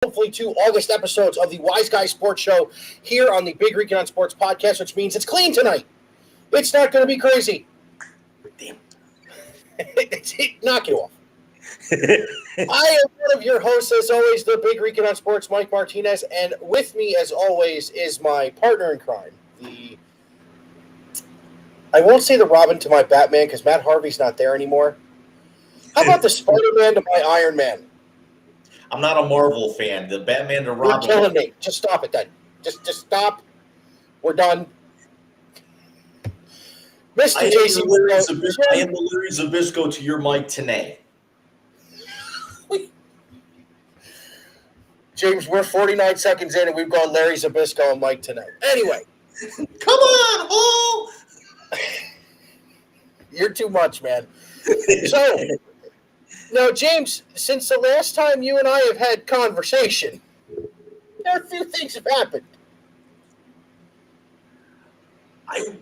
hopefully 2 August episodes of the Wise Guy Sports Show here on the Big Rican on Sports podcast, which means it's clean tonight. It's not going to be crazy. Damn. Knock you off. I am one of your hosts, as always, the Big Rican on Sports, Mike Martinez, and with me, as always, is my partner in crime, I won't say the Robin to my Batman because Matt Harvey's not there anymore. How about the Spider-Man to my Iron Man? I'm not a Marvel fan. The Batman to Robin. You're killing me. Just stop it then. Just stop. We're done. Mr. Jason. I am the Larry Zbyszko to your Mike Tenay. James, we're 49 seconds in and we've gone Larry Zbyszko and Mike Tenay. Anyway. Come on, oh! You're too much, man. So, now, James, since the last time you and I have had conversation, there are a few things have happened. I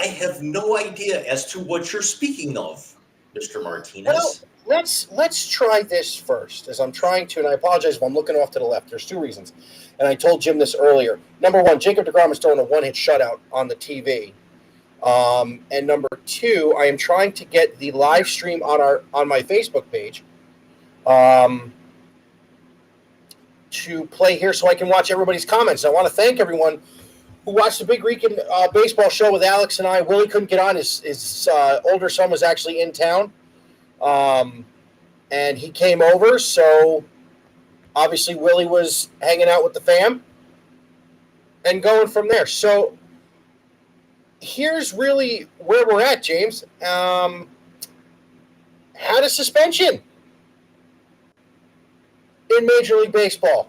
have no idea as to what you're speaking of, Mr. Martinez. Well, let's try this first, as I'm trying to, and I apologize if I'm looking off to the left. There's two reasons, and I told Jim this earlier. Number one, Jacob deGrom is throwing a one-hit shutout on the TV. And number two, I am trying to get the live stream on my Facebook page to play here so I can watch everybody's comments. I want to thank everyone who watched the Big Rican baseball show with Alex and I. Willie couldn't get on. His older son was actually in town, and he came over. So obviously Willie was hanging out with the fam and going from there. So here's really where we're at, James. Had a suspension in Major League Baseball.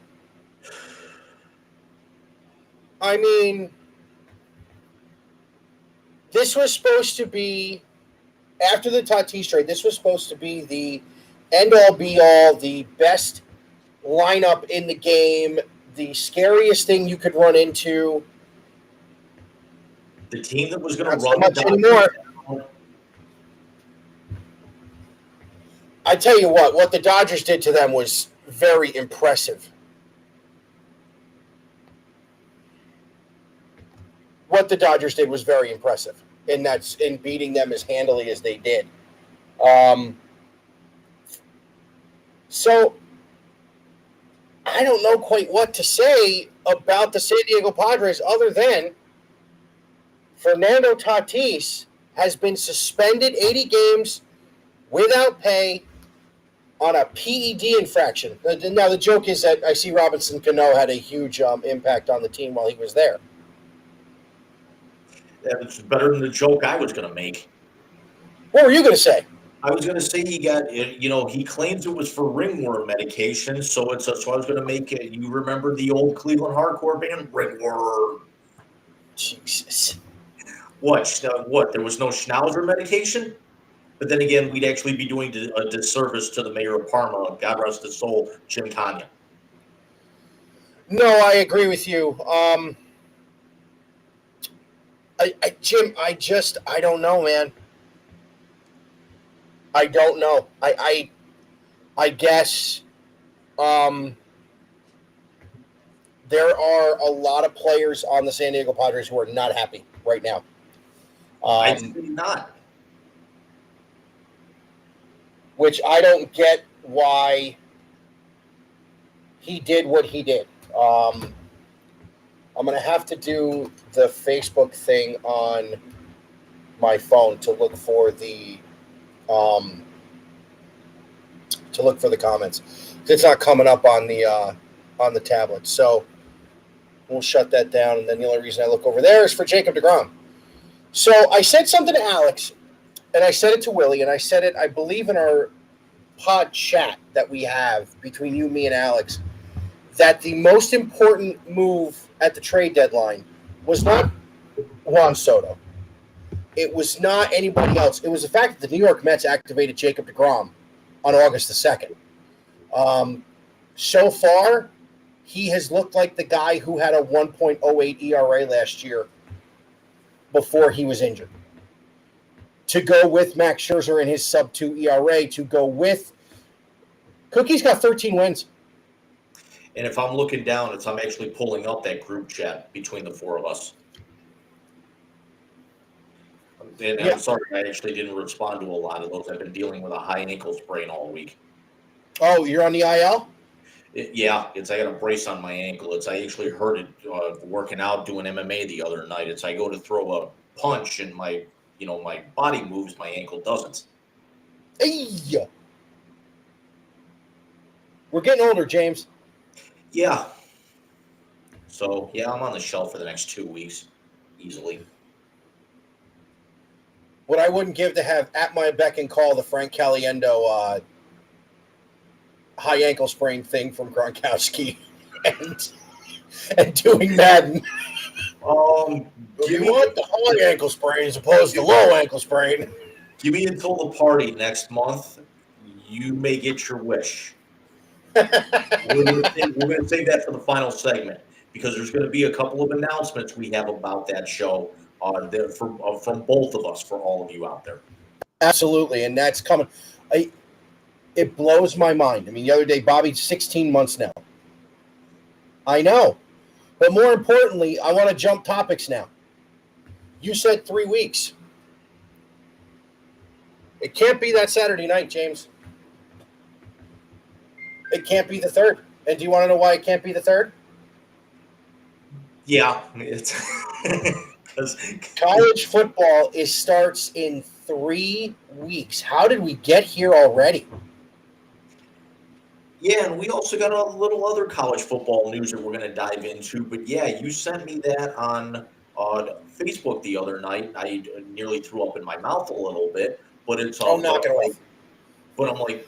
I mean, this was supposed to be, after the Tatis trade, this was supposed to be the end-all, be-all, the best lineup in the game, the scariest thing you could run into. The team that was going to run anymore. I tell you what the Dodgers did to them was very impressive. What the Dodgers did was very impressive, and that's in beating them as handily as they did. So I don't know quite what to say about the San Diego Padres other than Fernando Tatis has been suspended 80 games without pay on a PED infraction. Now, the joke is that I see Robinson Cano had a huge impact on the team while he was there. That's better than the joke I was going to make. What were you going to say? I was going to say he claims it was for ringworm medication, so I was going to make it. You remember the old Cleveland hardcore band, Ringworm? Jesus. What? There was no Schnauzer medication? But then again, we'd actually be doing a disservice to the mayor of Parma, God rest his soul, Jim Tanya. No, I agree with you. Jim, I don't know, man. I don't know. I guess there are a lot of players on the San Diego Padres who are not happy right now. I think not. Which I don't get why he did what he did. I'm going to have to do the Facebook thing on my phone to look for the comments. It's not coming up on the tablet. So we'll shut that down. And then the only reason I look over there is for Jacob deGrom. So I said something to Alex, and I said it to Willie, and I said it, I believe, in our pod chat that we have between you, me, and Alex, that the most important move at the trade deadline was not Juan Soto. It was not anybody else. It was the fact that the New York Mets activated Jacob deGrom on August the 2nd. So far, he has looked like the guy who had a 1.08 ERA last year before he was injured. To go with Max Scherzer in his sub-2 ERA, to go with Cookie's got 13 wins. And if I'm looking down, I'm actually pulling up that group chat between the four of us. And Yeah. I'm sorry, I actually didn't respond to a lot of those. I've been dealing with a high ankle sprain all week. Oh, you're on the IL? Yeah, I got a brace on my ankle. I actually hurt it working out, doing MMA the other night. I go to throw a punch and my body moves, my ankle doesn't. Hey! We're getting older, James. Yeah. So, yeah, I'm on the shelf for the next 2 weeks, easily. What I wouldn't give to have at my beck and call the Frank Caliendo high ankle sprain thing from Gronkowski and doing Madden. You want the high ankle sprain as opposed to low ankle sprain. Give me until the party next month. You may get your wish. We're going to save that for the final segment because there's going to be a couple of announcements we have about that show from both of us for all of you out there. Absolutely, and that's coming. It blows my mind. I mean, the other day, Bobby's 16 months now. I know. But more importantly, I want to jump topics now. You said 3 weeks. It can't be that Saturday night, James. It can't be the 3rd. And do you want to know why it can't be the 3rd? Yeah. It's college football starts in 3 weeks. How did we get here already? Yeah, and we also got a little other college football news that we're going to dive into. But yeah, you sent me that on Facebook the other night. I nearly threw up in my mouth a little bit, but it's knock it off. But I'm like,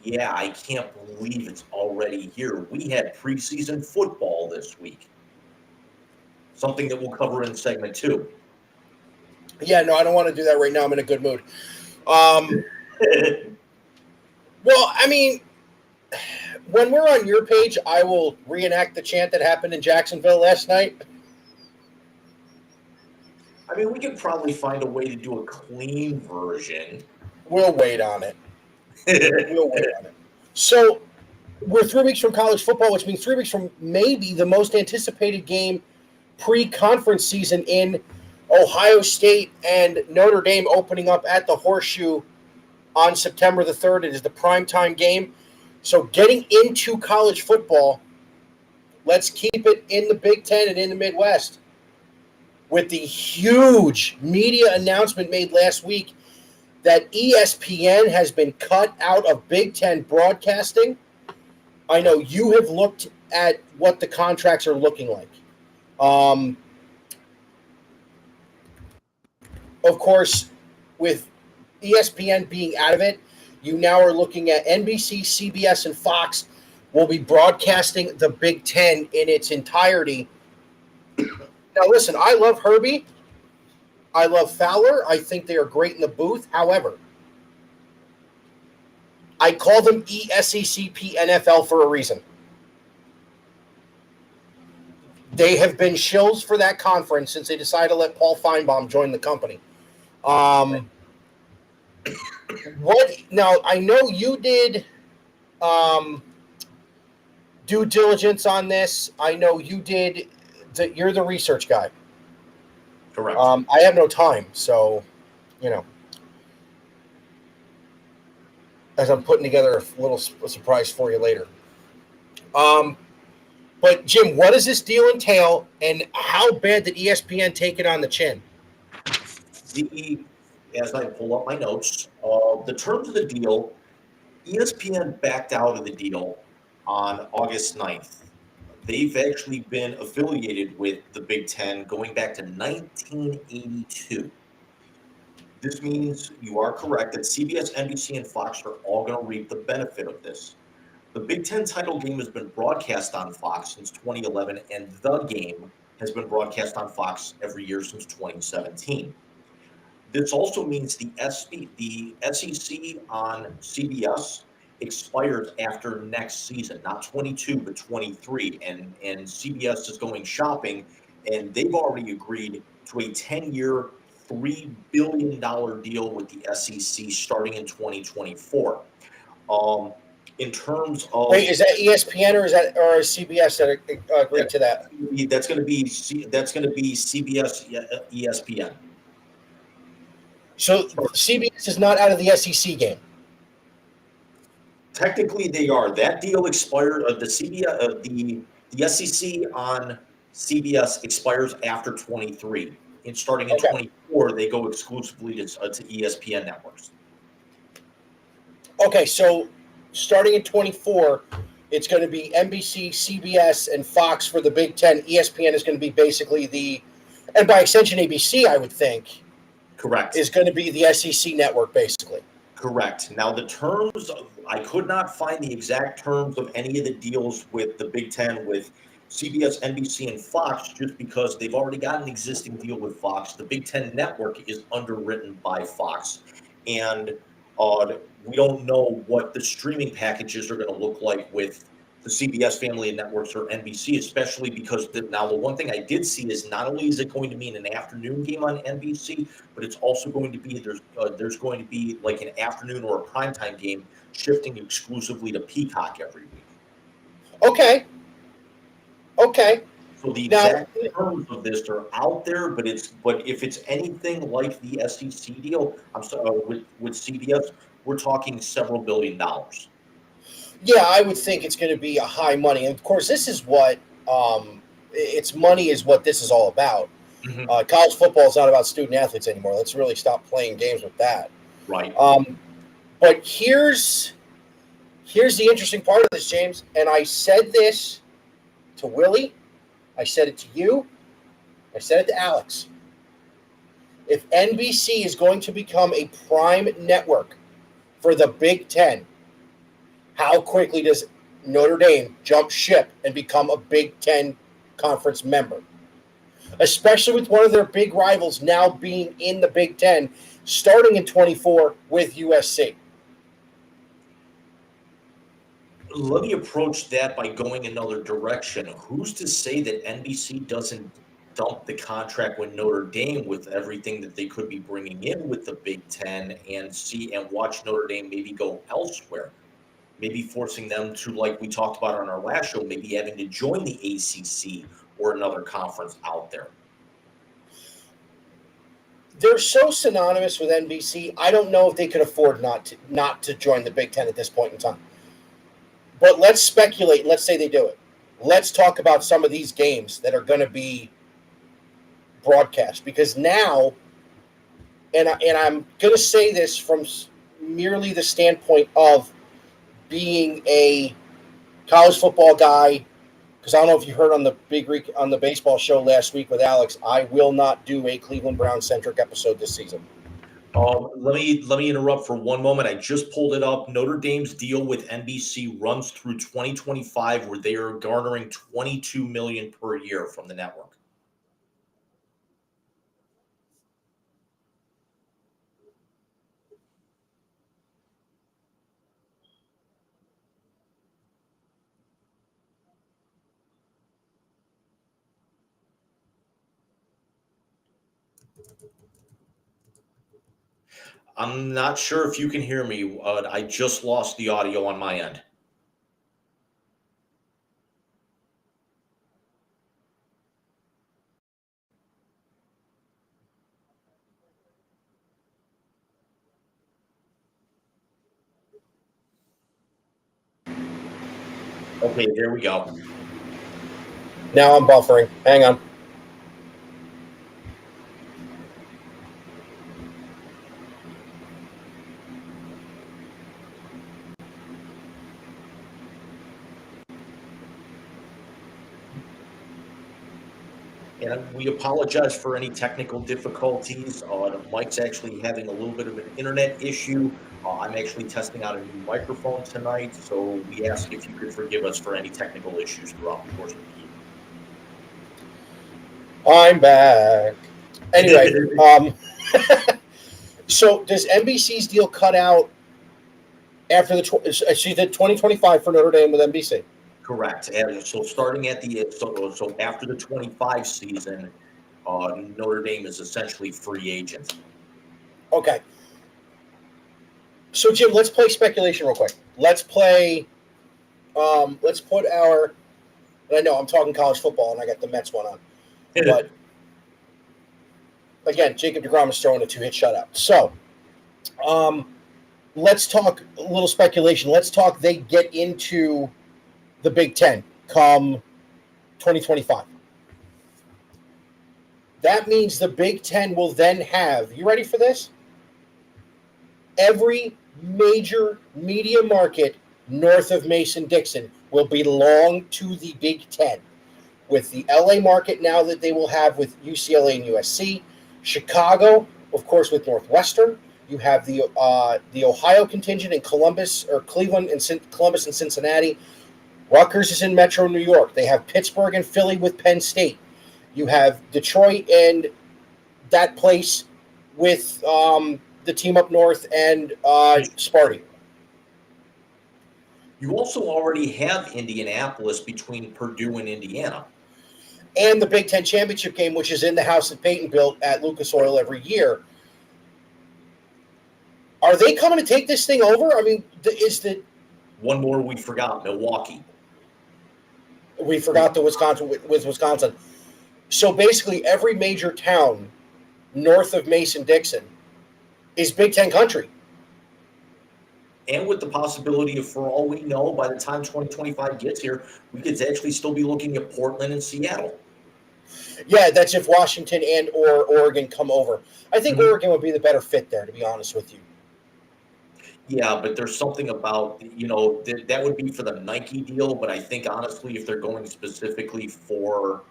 yeah, I can't believe it's already here. We had preseason football this week. Something that we'll cover in segment 2. Yeah, no, I don't want to do that right now. I'm in a good mood. Well, I mean, when we're on your page, I will reenact the chant that happened in Jacksonville last night. I mean, we could probably find a way to do a clean version. We'll wait on it. So we're 3 weeks from college football, which means 3 weeks from maybe the most anticipated game pre-conference season in Ohio State and Notre Dame opening up at the Horseshoe on September the 3rd. It is the primetime game. So getting into college football, let's keep it in the Big Ten and in the Midwest. With the huge media announcement made last week that ESPN has been cut out of Big Ten broadcasting. I know you have looked at what the contracts are looking like. Of course, with ESPN being out of it, you now are looking at NBC, CBS, and Fox will be broadcasting the Big Ten in its entirety. Now, listen, I love Herbie. I love Fowler. I think they are great in the booth. However, I call them ESECP NFL for a reason. They have been shills for that conference since they decided to let Paul Feinbaum join the company. What now? I know you did due diligence on this. I know you did. You're the research guy. Correct. I have no time, so as I'm putting together a little surprise for you later. But Jim, what does this deal entail, and how bad did ESPN take it on the chin? As I pull up my notes, the terms of the deal, ESPN backed out of the deal on August 9th. They've actually been affiliated with the Big Ten going back to 1982. This means you are correct that CBS, NBC, and Fox are all going to reap the benefit of this. The Big Ten title game has been broadcast on Fox since 2011, and the game has been broadcast on Fox every year since 2017. This also means the SEC on CBS expires after next season, not 22, but 23. And CBS is going shopping, and they've already agreed to a 10-year, $3 billion deal with the SEC starting in 2024. In terms of Wait, is that ESPN or is CBS that agreed to that? that's going to be CBS, ESPN. So CBS is not out of the SEC game. Technically, they are. That deal expired. The SEC on CBS expires after 23, and starting in Okay. 24, they go exclusively to ESPN networks. Okay, so starting in 24, it's going to be NBC, CBS, and Fox for the Big Ten. ESPN is going to be basically and by extension ABC, I would think, Correct. is going to be the SEC network, basically. Correct. Now, the terms, I could not find the exact terms of any of the deals with the Big Ten with CBS, NBC, and Fox, just because they've already got an existing deal with Fox. The Big Ten network is underwritten by Fox. And we don't know what the streaming packages are going to look like with the CBS family of networks or NBC, especially because now the one thing I did see is not only is it going to mean an afternoon game on NBC, but it's also going to be there's going to be like an afternoon or a primetime game shifting exclusively to Peacock every week. Okay. So the exact terms of this are out there, but if it's anything like the SEC deal, I'm sorry, with CBS, we're talking several $1 billion. Yeah, I would think it's going to be a high money. And of course, this is what it's money is what this is all about. Mm-hmm. College football is not about student athletes anymore. Let's really stop playing games with that. Right. But here's the interesting part of this, James. And I said this to Willie. I said it to you. I said it to Alex. If NBC is going to become a prime network for the Big Ten, how quickly does Notre Dame jump ship and become a Big Ten conference member? Especially with one of their big rivals now being in the Big Ten, starting in 24 with USC. Let me approach that by going another direction. Who's to say that NBC doesn't dump the contract with Notre Dame with everything that they could be bringing in with the Big Ten and watch Notre Dame maybe go elsewhere? Maybe forcing them to, like we talked about on our last show, maybe having to join the ACC or another conference out there. They're so synonymous with NBC. I don't know if they could afford not to join the Big Ten at this point in time. But let's speculate. Let's say they do it. Let's talk about some of these games that are going to be broadcast, because now, and I'm going to say this from merely the standpoint of being a college football guy, because I don't know if you heard on the baseball show last week with Alex, I will not do a Cleveland Browns centric episode this season. Let me interrupt for one moment. I just pulled it up. Notre Dame's deal with NBC runs through 2025, where they are garnering $22 million per year from the network. I'm not sure if you can hear me. I just lost the audio on my end. Okay, there we go. Now I'm buffering. Hang on. And we apologize for any technical difficulties. Mike's actually having a little bit of an internet issue. I'm actually testing out a new microphone tonight, so we ask if you could forgive us for any technical issues throughout the course of the year. I'm back. Anyway, so does NBC's deal cut out after she did 2025 for Notre Dame with NBC? Correct. And so starting at so after the 25 season, Notre Dame is essentially free agent. Okay. So Jim, let's play speculation real quick. let's play. Let's put our. I know I'm talking college football, and I got the Mets one on, but again, Jacob DeGrom is throwing a 2-hit shutout. So, let's talk a little speculation. Let's talk. They get into the Big Ten come 2025. That means the Big Ten will then have. You ready for this? Every major media market north of Mason-Dixon will belong to the Big Ten, with the LA market now that they will have with UCLA and USC, Chicago, of course, with Northwestern. You have the Ohio contingent in Columbus or Cleveland and Columbus and Cincinnati. Rutgers is in Metro New York. They have Pittsburgh and Philly with Penn State. You have Detroit and that place with the team up north and Sparty. You also already have Indianapolis between Purdue and Indiana. And the Big Ten championship game, which is in the house that Peyton built at Lucas Oil every year. Are they coming to take this thing over? I mean, one more we forgot, Milwaukee. We forgot the Wisconsin with Wisconsin. So basically, every major town north of Mason-Dixon is Big Ten country. And with the possibility of, for all we know, by the time 2025 gets here, we could actually still be looking at Portland and Seattle. Yeah, that's if Washington and or Oregon come over. I think Oregon would be the better fit there, to be honest with you. Yeah, but there's something about, that would be for the Nike deal. But I think, honestly, if they're going specifically for,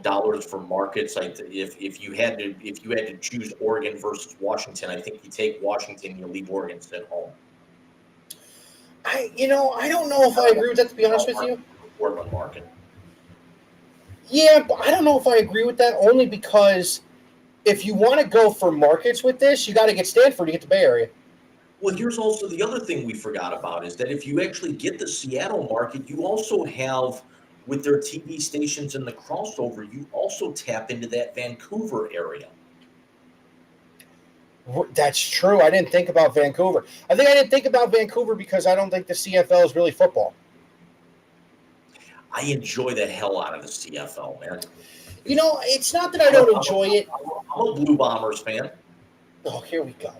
dollars for markets, if you had to choose Oregon versus Washington, I think you take Washington, you leave Oregon at home. I don't know if I agree with that, to be honest with you. Portland market. Yeah, but I don't know if I agree with that, only because if you want to go for markets with this, you got to get Stanford to get the Bay Area. Well, here's also the other thing we forgot about is that if you actually get the Seattle market, you also have, with their TV stations and the crossover, you also tap into that Vancouver area. That's true. I didn't think about Vancouver. I didn't think about Vancouver because I don't think the CFL is really football. I enjoy the hell out of the CFL, man. It's not that I don't enjoy it. I'm a Blue Bombers fan. Oh, here we go.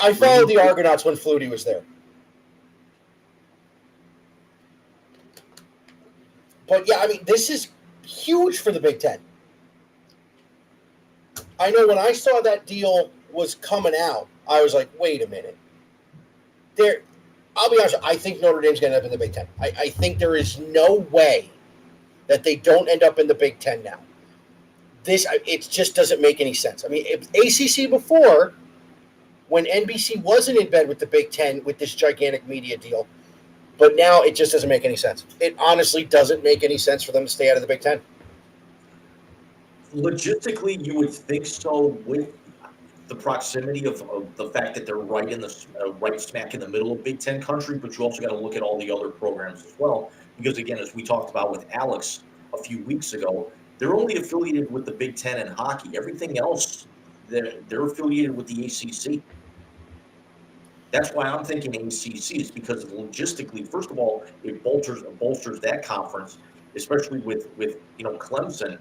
I followed the Argonauts when Flutie was there. But, yeah, I mean, this is huge for the Big Ten. I know when I saw that deal was coming out, I was like, wait a minute. I'll be honest, I think Notre Dame's going to end up in the Big Ten. I think there is no way that they don't end up in the Big Ten now. It just doesn't make any sense. I mean, ACC before, when NBC wasn't in bed with the Big Ten with this gigantic media deal, but now it just doesn't make any sense. It honestly doesn't make any sense for them to stay out of the Big Ten. Logistically, you would think so with the proximity of the fact that they're right in the right smack in the middle of Big Ten country, but you also got to look at all the other programs as well. Because again, as we talked about with Alex a few weeks ago, they're only affiliated with the Big Ten and hockey. Everything else, they're affiliated with the ACC. That's why I'm thinking ACC is because logistically, first of all, it bolsters that conference, especially with Clemson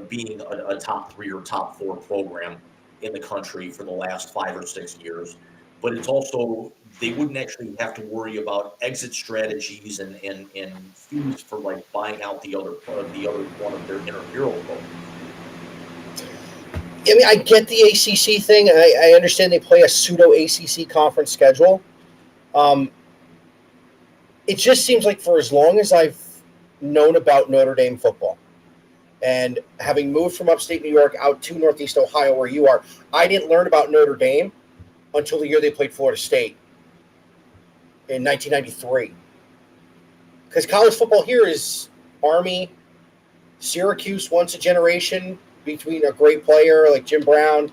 being a top 3 or top 4 program in the country for the last 5 or 6 years. But it's also, they wouldn't actually have to worry about exit strategies and fees for like buying out the other one of their intramural programs. I mean, I get the ACC thing. I understand they play a pseudo ACC conference schedule. It just seems like for as long as I've known about Notre Dame football, and having moved from upstate New York out to Northeast Ohio where you are, I didn't learn about Notre Dame until the year they played Florida State in 1993. Because college football here is Army, Syracuse once a generation between a great player like Jim Brown,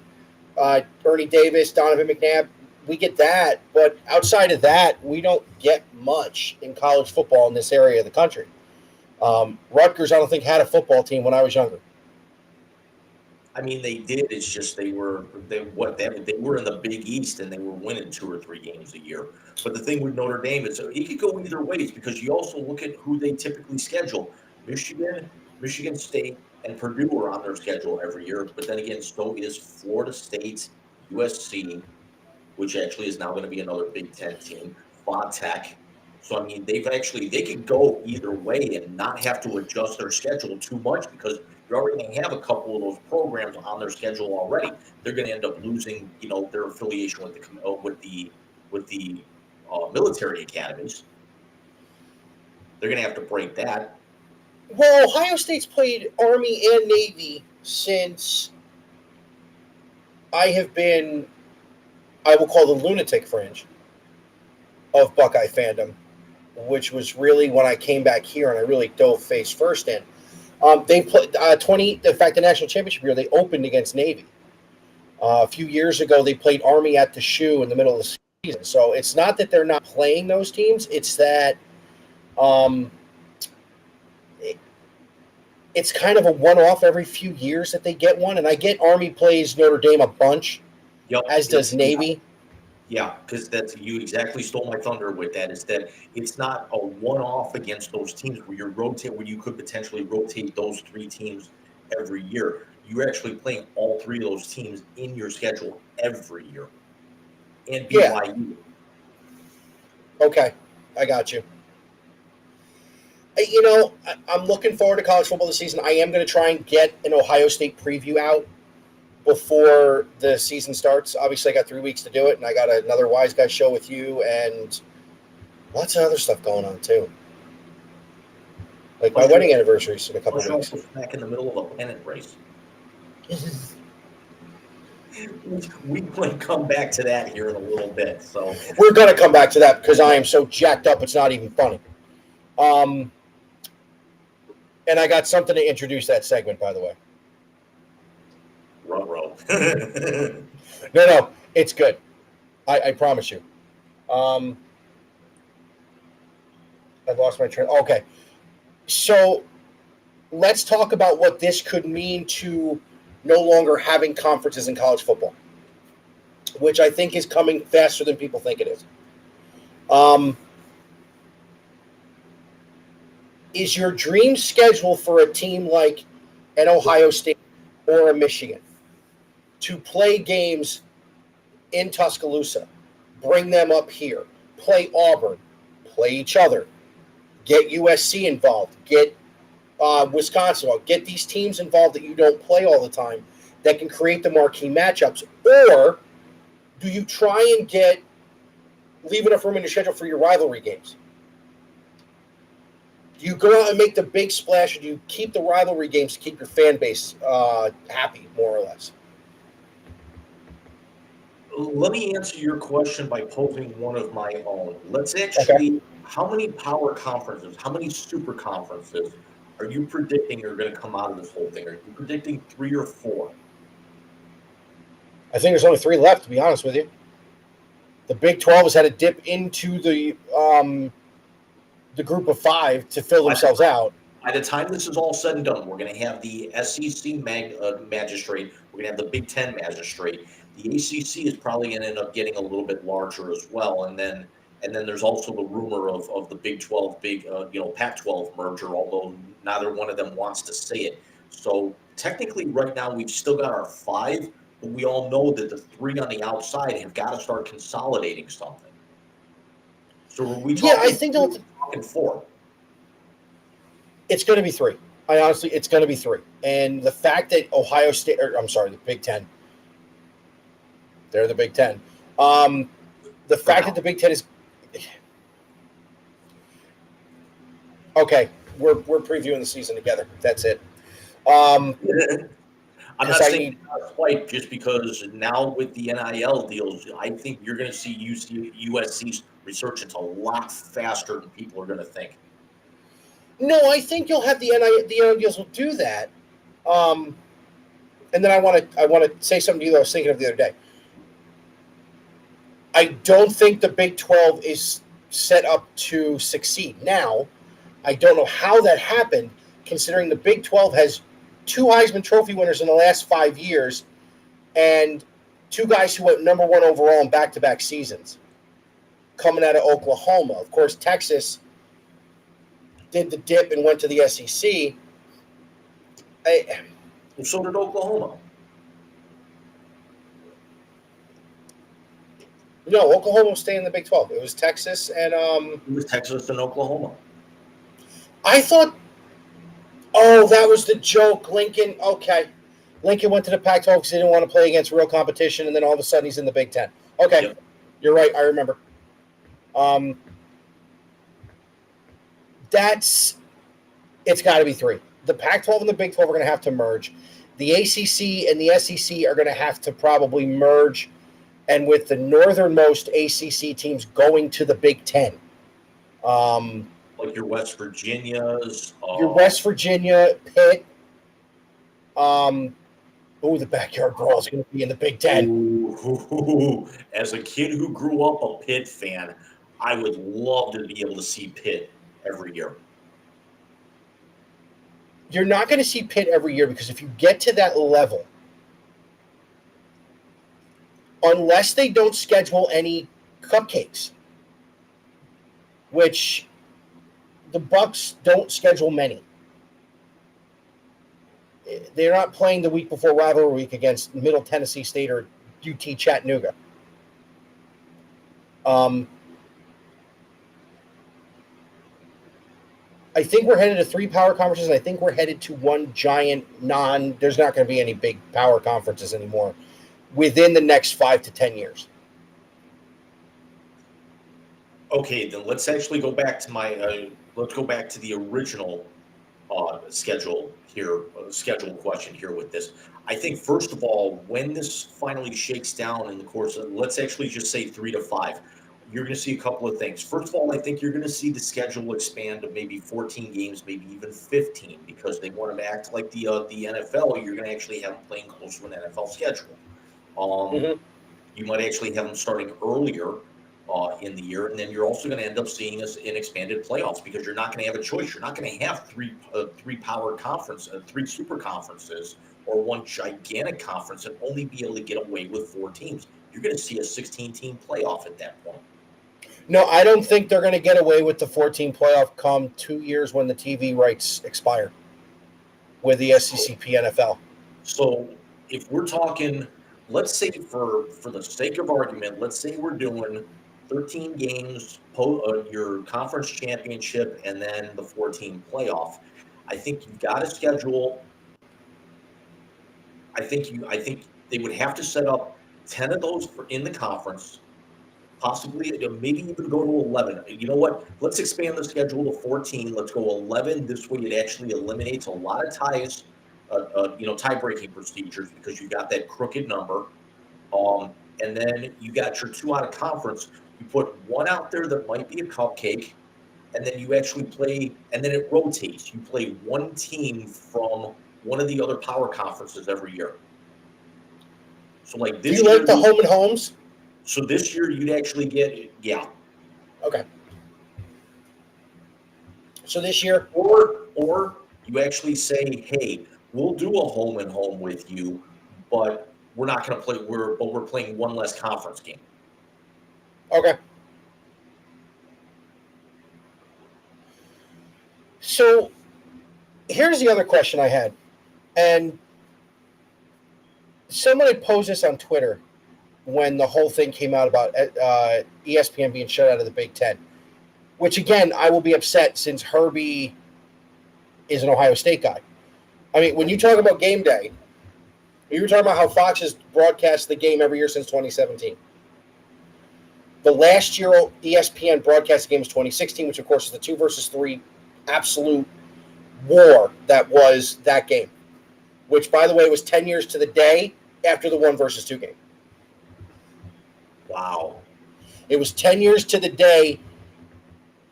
Ernie Davis, Donovan McNabb. We get that, but outside of that, we don't get much in college football in this area of the country. Rutgers, I don't think, had a football team when I was younger. I mean, they did. It's just they were in the Big East and they were winning 2 or 3 games a year. But the thing with Notre Dame is it could go either ways because you also look at who they typically schedule. Michigan, Michigan State, and Purdue are on their schedule every year. But then again, so is Florida State, USC, which actually is now going to be another Big Ten team, Va Tech. So I mean, they could go either way and not have to adjust their schedule too much because you're already going to have a couple of those programs on their schedule already. They're going to end up losing, their affiliation with the military academies. They're going to have to break that. Well, Ohio State's played Army and Navy since I have been, I will call the lunatic fringe of Buckeye fandom, which was really when I came back here and I really dove face first in. They played in fact, the national championship year, they opened against Navy. A few years ago, they played Army at the Shoe in the middle of the season. So it's not that they're not playing those teams. It's that it's kind of a one-off every few years that they get one. And I get Army plays Notre Dame a bunch, as does Navy. Yeah, because you exactly stole my thunder with that. Is that it's not a one-off against those teams where you could potentially rotate those 3 teams every year. You're actually playing all 3 of those teams in your schedule every year. And BYU. Yeah. Okay, I got you. I'm looking forward to college football this season. I am going to try and get an Ohio State preview out before the season starts. Obviously, I got 3 weeks to do it, and I got another Wise Guy show with you and lots of other stuff going on, too. Like my wedding anniversary is in a couple of weeks. Back in the middle of a pennant race. We might come back to that here in a little bit. So we're going to come back to that because I am so jacked up, it's not even funny. And I got something to introduce that segment, by the way. Ruh-roh. No, it's good. I promise you. I've lost my train. Okay. So let's talk about what this could mean to no longer having conferences in college football, which I think is coming faster than people think it is. Is your dream schedule for a team like an Ohio State or a Michigan to play games in Tuscaloosa, bring them up here, play Auburn, play each other, get USC involved, get Wisconsin involved, get these teams involved that you don't play all the time that can create the marquee matchups? Or do you try and leave enough room in your schedule for your rivalry games? Do you go out and make the big splash, or do you keep the rivalry games to keep your fan base happy, more or less? Let me answer your question by posing one of my own. Let's actually, How many power conferences, how many super conferences are you predicting are going to come out of this whole thing? Are you predicting 3 or 4? I think there's only 3 left, to be honest with you. The Big 12 has had to dip into the group of 5 to fill themselves out. By the time this is all said and done, we're going to have the SEC magistrate. We're going to have the Big Ten magistrate. The ACC is probably going to end up getting a little bit larger as well. And then there's also the rumor of the Big 12, Pac-12 merger, although neither one of them wants to say it. So technically right now we've still got our 5, but we all know that the 3 on the outside have got to start consolidating something. So are we talking, I think talking 4? It's going to be 3. It's going to be 3. And the fact that Ohio State, the Big Ten, they're the Big Ten. The fact that the Big Ten is okay. We're previewing the season together. That's it. I'm not saying quite just because now with the NIL deals, I think you're going to see USC's resurgence a lot faster than people are going to think. No, I think you'll have the NIL deals will do that. And then I want to say something to you that I was thinking of the other day. I don't think the Big 12 is set up to succeed. Now, I don't know how that happened, considering the Big 12 has 2 Heisman Trophy winners in the last 5 years, and 2 guys who went number 1 overall in back-to-back seasons coming out of Oklahoma. Of course, Texas did the dip and went to the SEC. So did Oklahoma. No, Oklahoma will stay in the Big 12. It was Texas and It was Texas and Oklahoma. I thought, that was the joke. Lincoln, okay. Lincoln went to the Pac-12 because he didn't want to play against real competition, and then all of a sudden he's in the Big 10. Okay, Yep. You're right. I remember. It's got to be 3. The Pac-12 and the Big 12 are going to have to merge. The ACC and the SEC are going to have to probably merge, and with the northernmost ACC teams going to the Big 10. Like your West Virginias. Your West Virginia, Pitt. The Backyard Brawl is going to be in the Big 10. Ooh. As a kid who grew up a Pitt fan, I would love to be able to see Pitt every year. You're not going to see Pitt every year because if you get to that level, unless they don't schedule any cupcakes, which the Bucks don't schedule many. They're not playing the week before rivalry week against Middle Tennessee State or UT Chattanooga. I think we're headed to 3 power conferences, and I think we're headed to 1 giant there's not going to be any big power conferences anymore within the next 5 to 10 years. Okay, then let's actually go back to let's go back to the original schedule question here with this. I think, first of all, when this finally shakes down in the course of, let's actually just say 3 to 5, you're going to see a couple of things. First of all, I think you're going to see the schedule expand to maybe 14 games, maybe even 15, because they want to act like the NFL. You're going to actually have them playing close to an NFL schedule. You might actually have them starting earlier in the year, and then you're also going to end up seeing us in expanded playoffs because you're not going to have a choice. You're not going to have three power conference, 3 super conferences, or 1 gigantic conference and only be able to get away with 4 teams. You're going to see a 16-team playoff at that point. No, I don't think they're going to get away with the 14 playoff come 2 years when the TV rights expire with the SECP NFL. So if we're talking, let's say for the sake of argument, let's say we're doing 13 games, your conference championship, and then the 14 playoff. I think you've got to schedule. I think they would have to set up 10 of those in the conference, possibly maybe even go to 11. You know what? Let's expand the schedule to 14. Let's go 11. This way, it actually eliminates a lot of ties, tie-breaking procedures because you got that crooked number. And then you got your 2 out of conference. You put 1 out there that might be a cupcake, and then you actually play, and then it rotates. You play 1 team from one of the other power conferences every year. So like this Do you like the home and homes? So this year you'd actually get, yeah. Okay. So this year, or you actually say, hey, we'll do a home and home with you, but we're not going to play. We're playing 1 less conference game. Okay. So here's the other question I had, and somebody posed this on Twitter when the whole thing came out about ESPN being shut out of the Big Ten, which, again, I will be upset since Herbie is an Ohio State guy. I mean, when you talk about game day, you were talking about how Fox has broadcast the game every year since 2017. The last year ESPN broadcast the game was 2016, which, of course, is the 2 versus 3 absolute war that was that game, which, by the way, was 10 years to the day after the 1 versus 2 game. Wow. It was 10 years to the day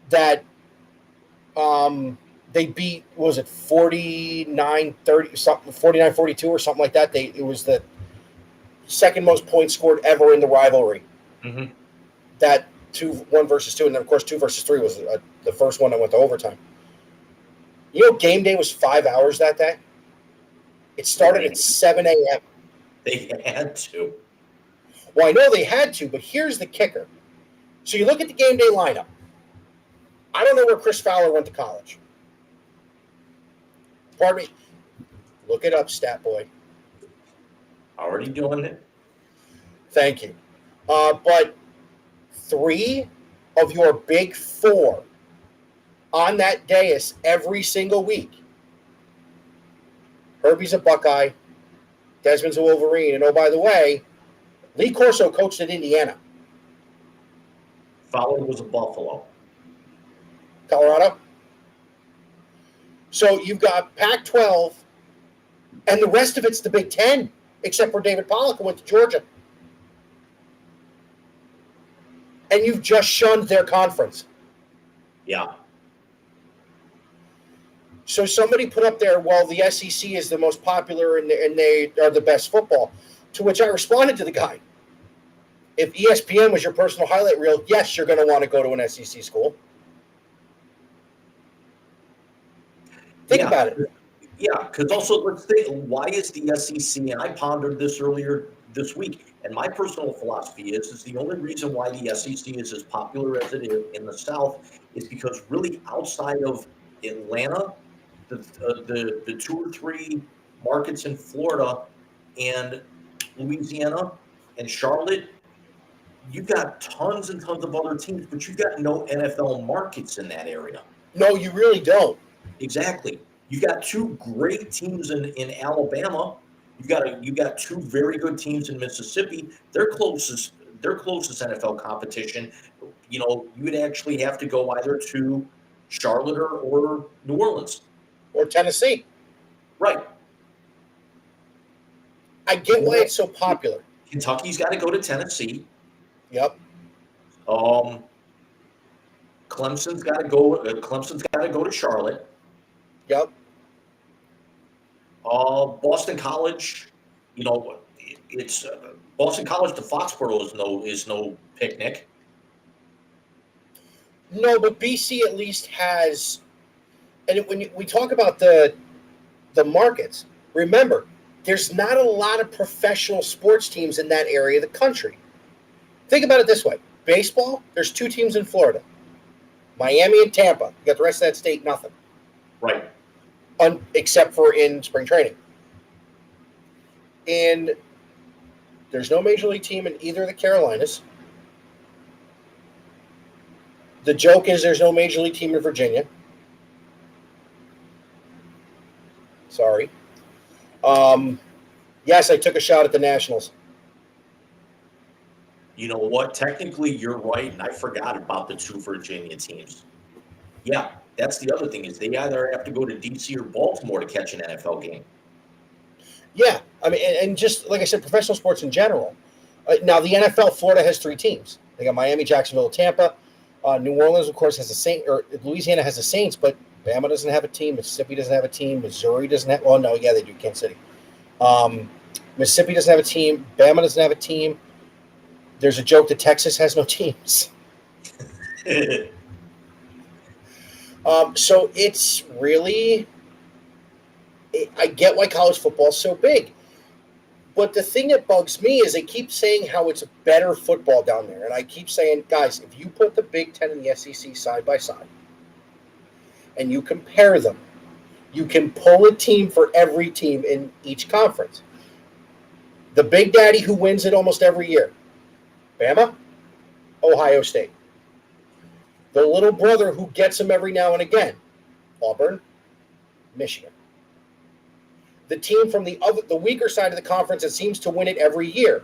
that they beat, what was it, 49-30, something, 49-42 or something like that. It was the second most points scored ever in the rivalry. Mm-hmm. That 1 versus 2, and then, of course, 2 versus 3 was the first one that went to overtime. You know, game day was 5 hours that day. It started at 7 a.m. They had to. Well, I know they had to, but here's the kicker. So you look at the game day lineup. I don't know where Chris Fowler went to college. Pardon me. Look it up, stat boy. Already doing it. Thank you. But 3 of your big 4 on that dais every single week. Herbie's a Buckeye. Desmond's a Wolverine. And oh, by the way, Lee Corso coached at Indiana. Fowler was a Buffalo. Colorado. So you've got Pac-12, and the rest of it's the Big Ten, except for David Pollock, who went to Georgia. And you've just shunned their conference. Yeah. So somebody put up there, well, the SEC is the most popular and they are the best football, to which I responded to the guy. If ESPN was your personal highlight reel, yes, you're going to want to go to an SEC school. Think about it. Yeah, because also let's think, why is the SEC, and I pondered this earlier this week, and my personal philosophy is the only reason why the SEC is as popular as it is in the South is because really outside of Atlanta, the 2 or 3 markets in Florida and Louisiana and Charlotte, you've got tons and tons of other teams, but you've got no NFL markets in that area. No, you really don't. Exactly. You've got 2 great teams in Alabama. You've got 2 very good teams in Mississippi. Their closest NFL competition, you would actually have to go either to Charlotte or New Orleans. Or Tennessee. Right. I get why it's so popular. Kentucky's got to go to Tennessee. Yep. Clemson's got to go to Charlotte. Yep. Boston College, it's Boston College to Foxborough is no picnic. No, but BC at least has, and when we talk about the markets, remember, there's not a lot of professional sports teams in that area of the country. Think about it this way. Baseball, there's 2 teams in Florida. Miami and Tampa. You got the rest of that state, nothing. Right. Except for in spring training. And there's no major league team in either of the Carolinas. The joke is there's no major league team in Virginia. Sorry. Yes, I took a shot at the Nationals. You know what? Technically, you're right, and I forgot about the 2 Virginia teams. Yeah, that's the other thing is they either have to go to D.C. or Baltimore to catch an NFL game. Yeah, I mean, and just like I said, professional sports in general. Now, the NFL, Florida has 3 teams. They got Miami, Jacksonville, Tampa. New Orleans, of course, has the Saints, or Louisiana has the Saints, but Bama doesn't have a team. Mississippi doesn't have a team. Missouri doesn't have. Well, no, yeah, they do. Kansas City. Mississippi doesn't have a team. Bama doesn't have a team. There's a joke that Texas has no teams. So it's really, I get why college football is so big. But the thing that bugs me is they keep saying how it's a better football down there. And I keep saying, guys, if you put the Big Ten and the SEC side by side and you compare them, you can pull a team for every team in each conference. The Big Daddy who wins it almost every year, Bama, Ohio State. The little brother who gets them every now and again, Auburn, Michigan. The team from the weaker side of the conference that seems to win it every year,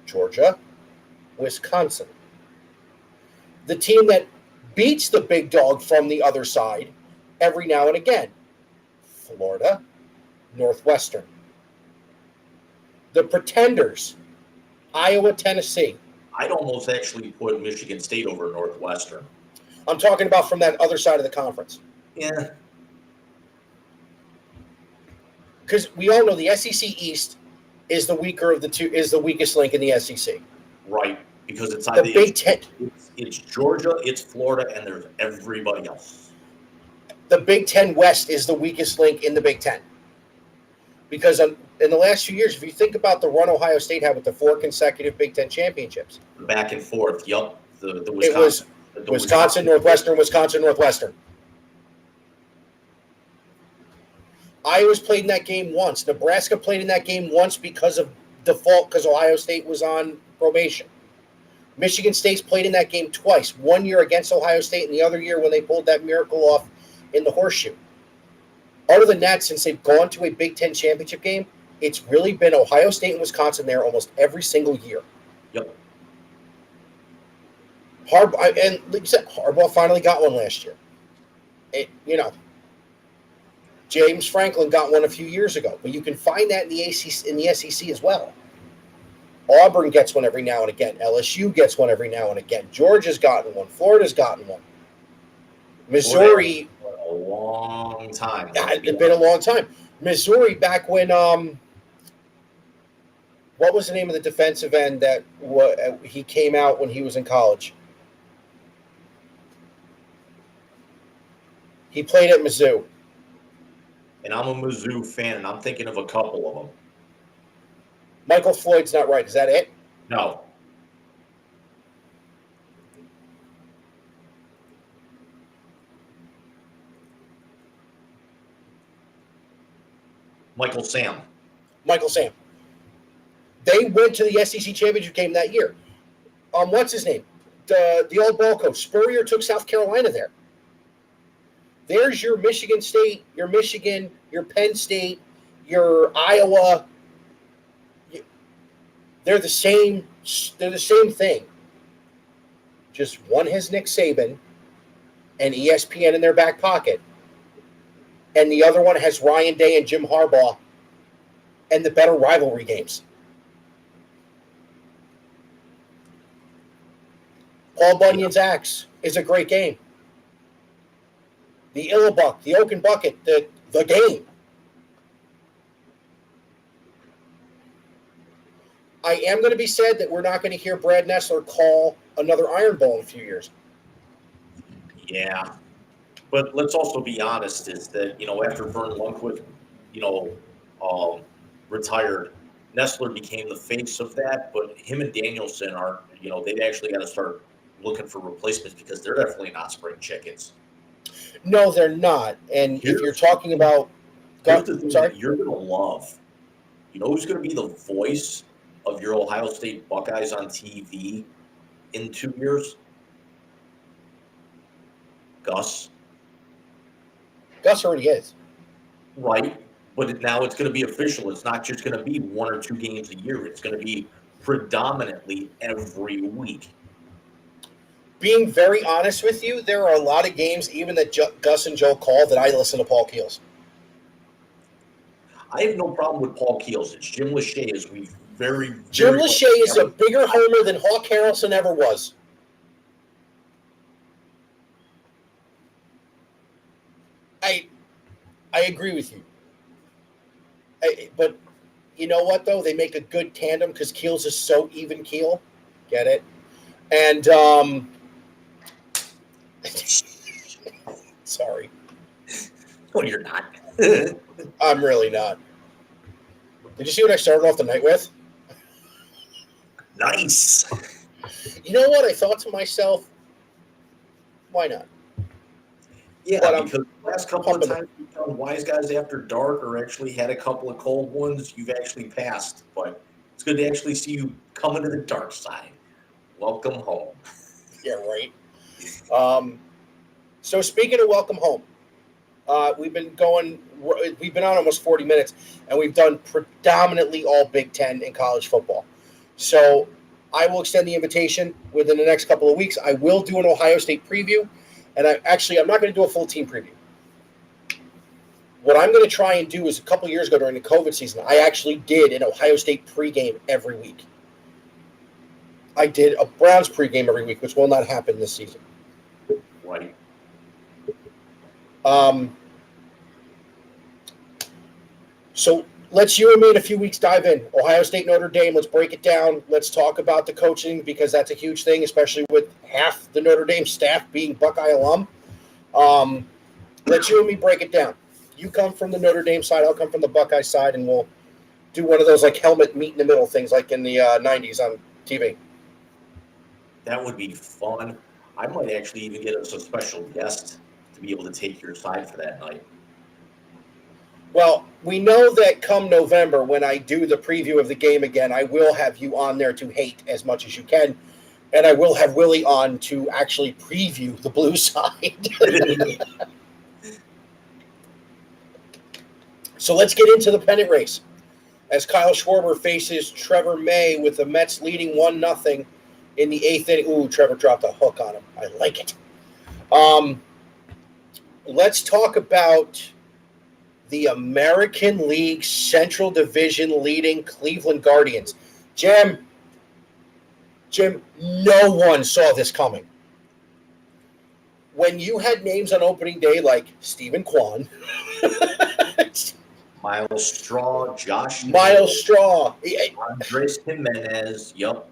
Georgia, Wisconsin. The team that beats the big dog from the other side every now and again, Florida, Northwestern. The pretenders, Iowa, Tennessee. I'd almost actually put Michigan State over Northwestern. I'm talking about from that other side of the conference. Yeah. Because we all know the SEC East is the weaker of the two, is the weakest link in the SEC. Right, because it's The either Big Ten. it's Georgia, it's Florida, and there's everybody else. The Big Ten West is the weakest link in the Big Ten. Because in the last few years, if you think about the run Ohio State had with the 4 consecutive Big Ten championships, Back and forth. Yup. The it was Wisconsin. Wisconsin, Northwestern, Wisconsin, Northwestern. Iowa's played in that game once. Nebraska played in that game once because of default, because Ohio State was on probation. Michigan State's played in that game twice. 1 year against Ohio State and the other year when they pulled that miracle off in the horseshoe. Other than that, since they've gone to a Big Ten championship game, it's really been Ohio State and Wisconsin there almost every single year. Yep. And like you said, Harbaugh finally got one last year. James Franklin got one a few years ago, but you can find that in the SEC as well. Auburn gets one every now and again. LSU gets one every now and again. Georgia's gotten one. Florida's gotten one. Missouri. A long time. It's been a long time. Missouri, back when what was the name of the defensive end that he came out when he was in college? He played at Mizzou. And I'm a Mizzou fan, and I'm thinking of a couple of them. Michael Floyd's not right. Is that it? No. Michael Sam. They went to the SEC championship game that year. What's his name? The old ball coach. Spurrier took South Carolina there. There's your Michigan State, your Michigan, your Penn State, your Iowa. They're the same. They're the same thing. Just one has Nick Saban and ESPN in their back pocket, and the other one has Ryan Day and Jim Harbaugh and the better rivalry games. Paul Bunyan's Axe is a great game. The Illabuck, the Oaken Bucket, the game. I am going to be sad that we're not going to hear Brad Nessler call another Iron Bowl in a few years. Yeah. But let's also be honest, is that, after Vern Lundquist, retired, Nessler became the face of that, but him and Danielson are, they've actually got to start looking for replacements because they're definitely not spring chickens. No, they're not. And if you're talking about... Sorry? You're going to love. You know who's going to be the voice of your Ohio State Buckeyes on TV in 2 years? Gus. Gus already is. Right. But now it's going to be official. It's not just going to be 1 or 2 games a year. It's going to be predominantly every week. Being very honest with you, there are a lot of games, even that Gus and Joe call, that I listen to Paul Keels. I have no problem with Paul Keels. It's Jim Lachey, as we very Jim Lachey is a bigger homer than Hawk Harrelson ever was. I agree with you. But you know what, though? They make a good tandem because Keels is so even keel. Get it? And, sorry. No, you're not. I'm really not. Did you see what I started off the night with? Nice. You know what? I thought to myself, why not? Yeah, because the last couple of times you've done Wise Guys After Dark or actually had a couple of cold ones, you've actually passed. But it's good to actually see you coming to the dark side. Welcome home. Yeah, right. So speaking of welcome home, we've been on almost 40 minutes, and we've done predominantly all Big Ten in college football. So I will extend the invitation within the next couple of weeks. I will do an Ohio State preview, and I'm not going to do a full team preview. What I'm going to try and do is, a couple of years ago during the COVID season, I actually did an Ohio State pregame every week. I did a Browns pregame every week, which will not happen this season. Right. So let's you and me in a few weeks dive in. Ohio State, Notre Dame, let's break it down. Let's talk about the coaching because that's a huge thing, especially with half the Notre Dame staff being Buckeye alum. Let's you and me break it down. You come from the Notre Dame side, I'll come from the Buckeye side, and we'll do one of those like helmet meet in the middle things like in the 90s on TV. That would be fun. I might actually even get us a special guest to be able to take your side for that night. Well, we know that come November, when I do the preview of the game again, I will have you on there to hate as much as you can. And I will have Willie on to actually preview the blue side. So let's get into the pennant race. As Kyle Schwarber faces Trevor May with the Mets leading 1-0 in the 8th inning. Ooh, Trevor dropped a hook on him. I like it. Let's talk about the American League Central Division leading Cleveland Guardians. Jim, no one saw this coming. When you had names on opening day like Stephen Kwan, Miles Straw, Josh Miles Straw, Andres Jimenez, yup.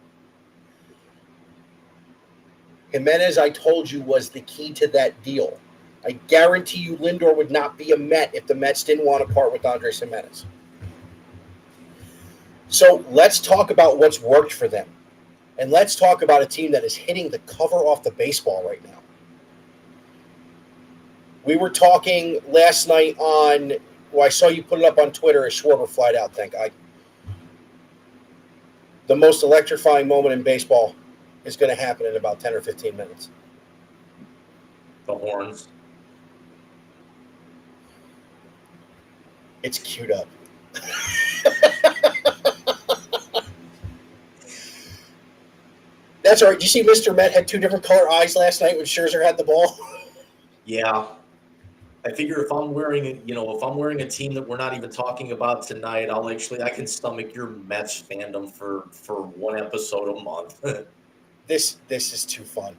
Jimenez, I told you, was the key to that deal. I guarantee you Lindor would not be a Met if the Mets didn't want to part with Andres Jimenez. So let's talk about what's worked for them. And let's talk about a team that is hitting the cover off the baseball right now. We were talking last night on, well, I saw you put it up on Twitter as Schwarber flied out, thank God. The most electrifying moment in baseball is going to happen in about 10 or 15 minutes. The horns. It's queued up. That's all right. Did you see Mr. Met had 2 different color eyes last night when Scherzer had the ball? Yeah. I figure if I'm wearing a team that we're not even talking about tonight, I can stomach your Mets fandom for one episode a month. This is too fun.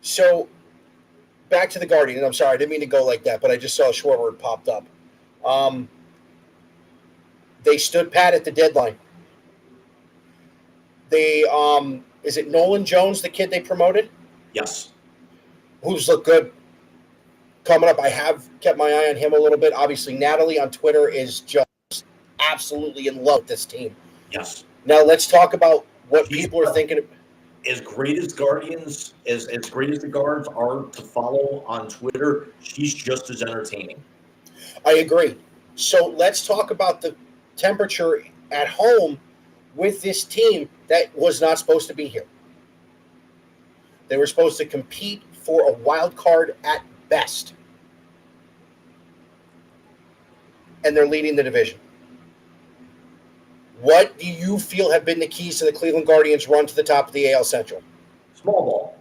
So back to the Guardian. I'm sorry, I didn't mean to go like that, but I just saw Schwarber had popped up. They stood pat at the deadline. They is it Nolan Jones, the kid they promoted? Yes. Who's looked good coming up. I have kept my eye on him a little bit. Obviously, Natalie on Twitter is just absolutely in love with this team. Yes. Now let's talk about what people are thinking. As great as Guardians, as great as the Guards are to follow on Twitter, she's just as entertaining. I agree. So let's talk about the temperature at home with this team that was not supposed to be here. They were supposed to compete for a wild card at best. And they're leading the division. What do you feel have been the keys to the Cleveland Guardians' run to the top of the AL Central? Small ball.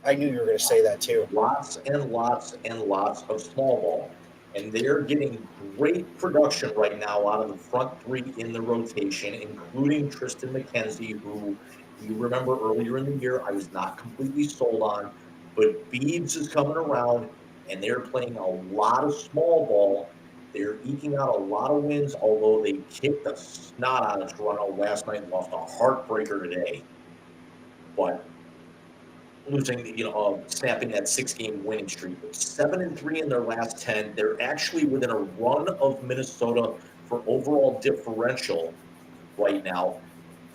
I knew you were going to say that too. Lots and lots and lots of small ball. And they're getting great production right now out of the front 3 in the rotation, including Tristan McKenzie, who you remember earlier in the year I was not completely sold on. But Beebs is coming around, and they're playing a lot of small ball. They're eking out a lot of wins, although they kicked the snot out of Toronto last night and lost a heartbreaker today. But losing, snapping that 6-game winning streak. 7-3 in their last 10. They're actually within a run of Minnesota for overall differential right now.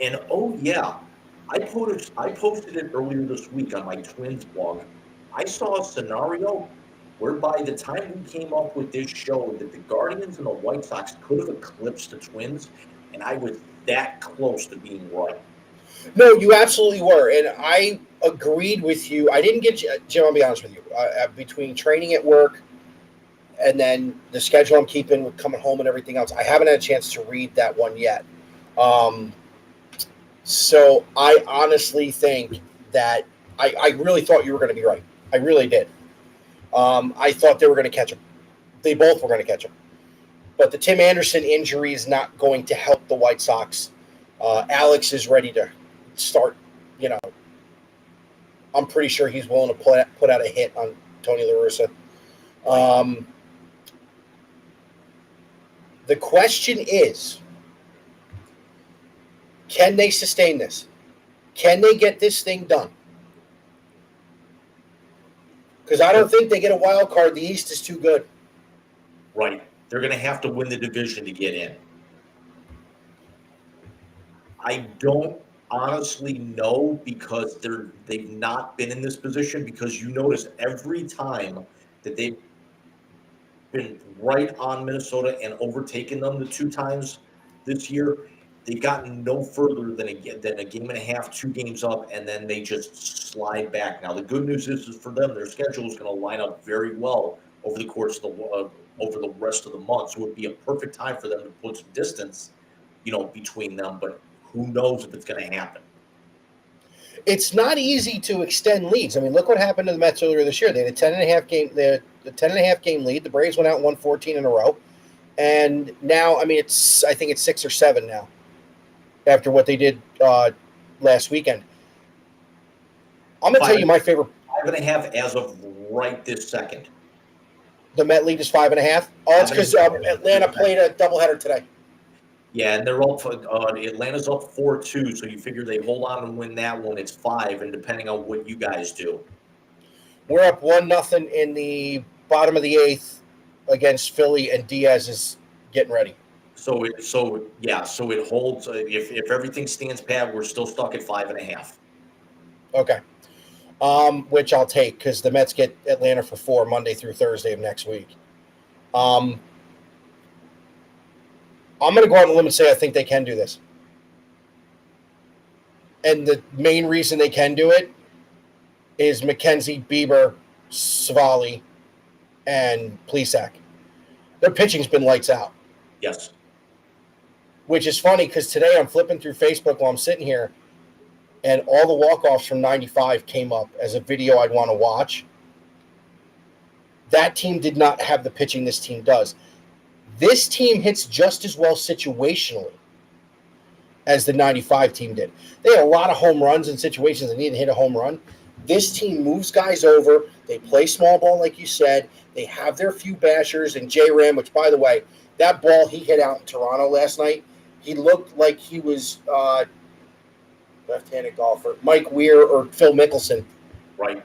And oh yeah, I posted it earlier this week on my Twins blog. I saw a scenario whereby the time we came up with this show that the Guardians and the White Sox could have eclipsed the Twins, and I was that close to being right. No, you absolutely were, and I agreed with you. I didn't get Jim. I'll be honest with you. Between training at work and then the schedule I'm keeping with coming home and everything else, I haven't had a chance to read that one yet. So I honestly think that I really thought you were going to be right. I really did. I thought they were going to catch him. They both were going to catch him. But the Tim Anderson injury is not going to help the White Sox. Alex is ready to start, I'm pretty sure he's willing to put out a hit on Tony La Russa. The question is, can they sustain this? Can they get this thing done? Because I don't think they get a wild card. The East is too good. Right. They're going to have to win the division to get in. I don't honestly know because they've not been in this position, because you notice every time that they've been right on Minnesota and overtaken them the two times this year, they've gotten no further than a game and a half, 2 games up, and then they just slide back. Now the good news is for them, their schedule is going to line up very well over the course of over the rest of the month. So it would be a perfect time for them to put some distance, between them. But who knows if it's going to happen? It's not easy to extend leads. I mean, look what happened to the Mets earlier this year. They had a 10.5 game. They had a 10.5 game lead. The Braves went out and won 14 in a row, and now, I mean, I think it's 6 or 7 now. After what they did last weekend, I'm gonna tell you my favorite. 5.5 as of right this second. The Met lead is 5.5. Oh, it's because Atlanta played a doubleheader today. Yeah, and they're up. Atlanta's up 4-2, so you figure they hold on and win that one. It's 5, and depending on what you guys do, we're up 1-0 in the bottom of the 8th against Philly, and Diaz is getting ready. So it holds. If everything stands pat, we're still stuck at 5.5. Okay, which I'll take because the Mets get Atlanta for 4 Monday through Thursday of next week. I'm going to go out on a limb and say I think they can do this. And the main reason they can do it is McKenzie, Bieber, Savali, and Plesac. Their pitching's been lights out. Yes. Which is funny because today I'm flipping through Facebook while I'm sitting here, and all the walk-offs from 95 came up as a video I'd want to watch. That team did not have the pitching this team does. This team hits just as well situationally as the 95 team did. They had a lot of home runs in situations that need to hit a home run. This team moves guys over. They play small ball, like you said. They have their few bashers, and J-Ram, which, by the way, that ball he hit out in Toronto last night, he looked like he was left-handed golfer, Mike Weir or Phil Mickelson. Right.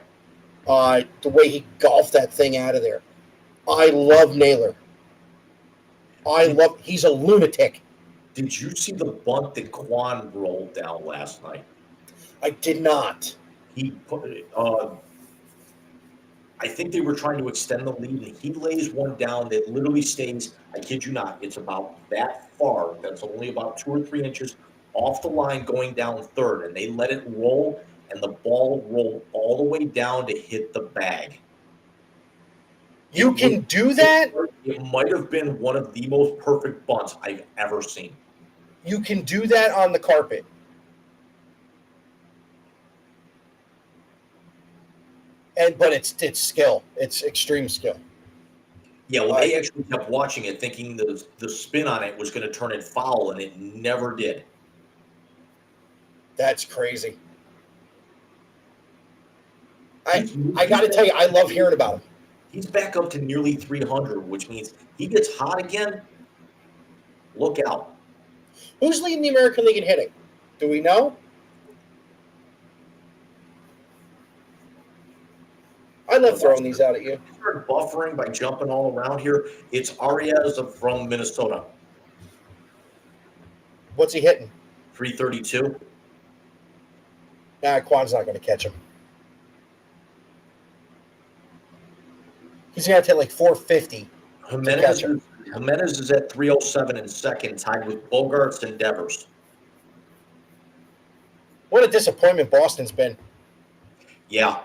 The way he golfed that thing out of there. I love Naylor. He's a lunatic. Did you see the bunt that Quan rolled down last night? I did not. He put it. I think they were trying to extend the lead, and he lays one down that literally stays, I kid you not, it's about that far. That's only about 2 or 3 inches off the line going down third, and they let it roll, and the ball rolled all the way down to hit the bag. You can do that? It might have been one of the most perfect bunts I've ever seen. You can do that on the carpet. But it's skill. It's extreme skill. Yeah, well, they actually kept watching it, thinking the spin on it was going to turn it foul, and it never did. That's crazy. I got to tell you, I love hearing about him. He's back up to nearly 300, which means he gets hot again. Look out. Who's leading the American League in hitting? Do we know? I love throwing these out at you. You start buffering by jumping all around here. It's Arias from Minnesota. What's he hitting? 332. Nah, Quan's not going to catch him. He's going to hit like 450. Jimenez is at 307 in second, tied with Bogarts and Devers. What a disappointment Boston's been. Yeah.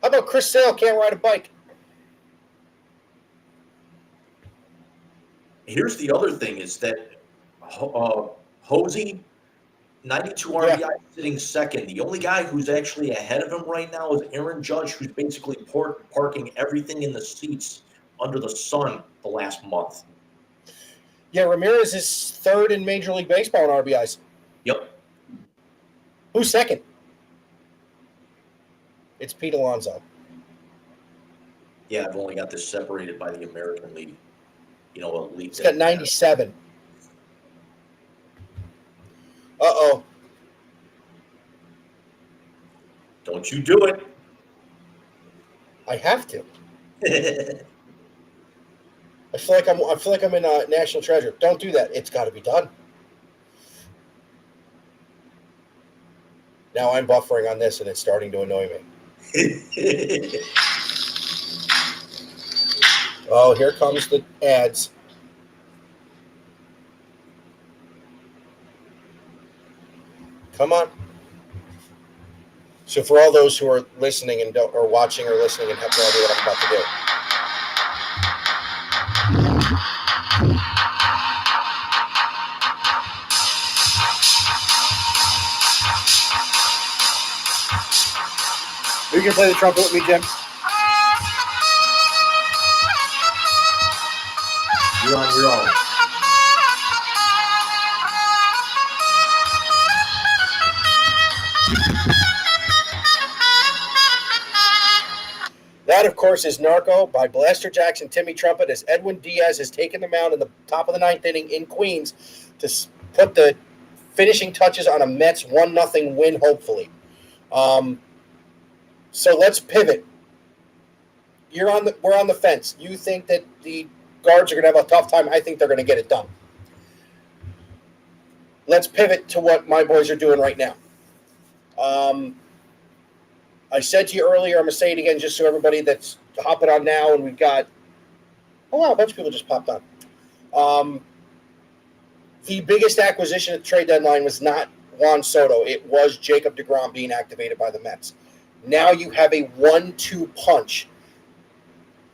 How about Chris Sale can't ride a bike? Here's the other thing is that Hosey, 92 RBI, sitting second. The only guy who's actually ahead of him right now is Aaron Judge, who's basically parking everything in the seats under the sun the last month. Yeah, Ramirez is third in Major League Baseball in RBIs. Yep. Who's second? It's Pete Alonso. Yeah, I've only got this separated by the American League. Elite. He's got 97. Uh-oh. Don't you do it. I have to. I feel like I'm in National Treasure. Don't do that. It's got to be done. Now I'm buffering on this, and it's starting to annoy me. Oh, here comes the ads. Come on. So for all those who are listening and don't, or watching or listening and have no idea what I'm about to do. You can play the trumpet with me, Jim. You're on your own. That, of course, is Narco by Blaster Jackson, Timmy Trumpet, as Edwin Diaz has taken the mound in the top of the ninth inning in Queens to put the finishing touches on a Mets 1-0 win, hopefully. So let's pivot. We're on the fence. You think that the Guards are going to have a tough time. I think they're going to get it done. Let's pivot to what my boys are doing right now. I said to you earlier, I'm going to say it again just so everybody that's hopping on now, and we've got, oh, wow, a bunch of people just popped on. The biggest acquisition at the trade deadline was not Juan Soto. It was Jacob deGrom being activated by the Mets. Now you have a 1-2 punch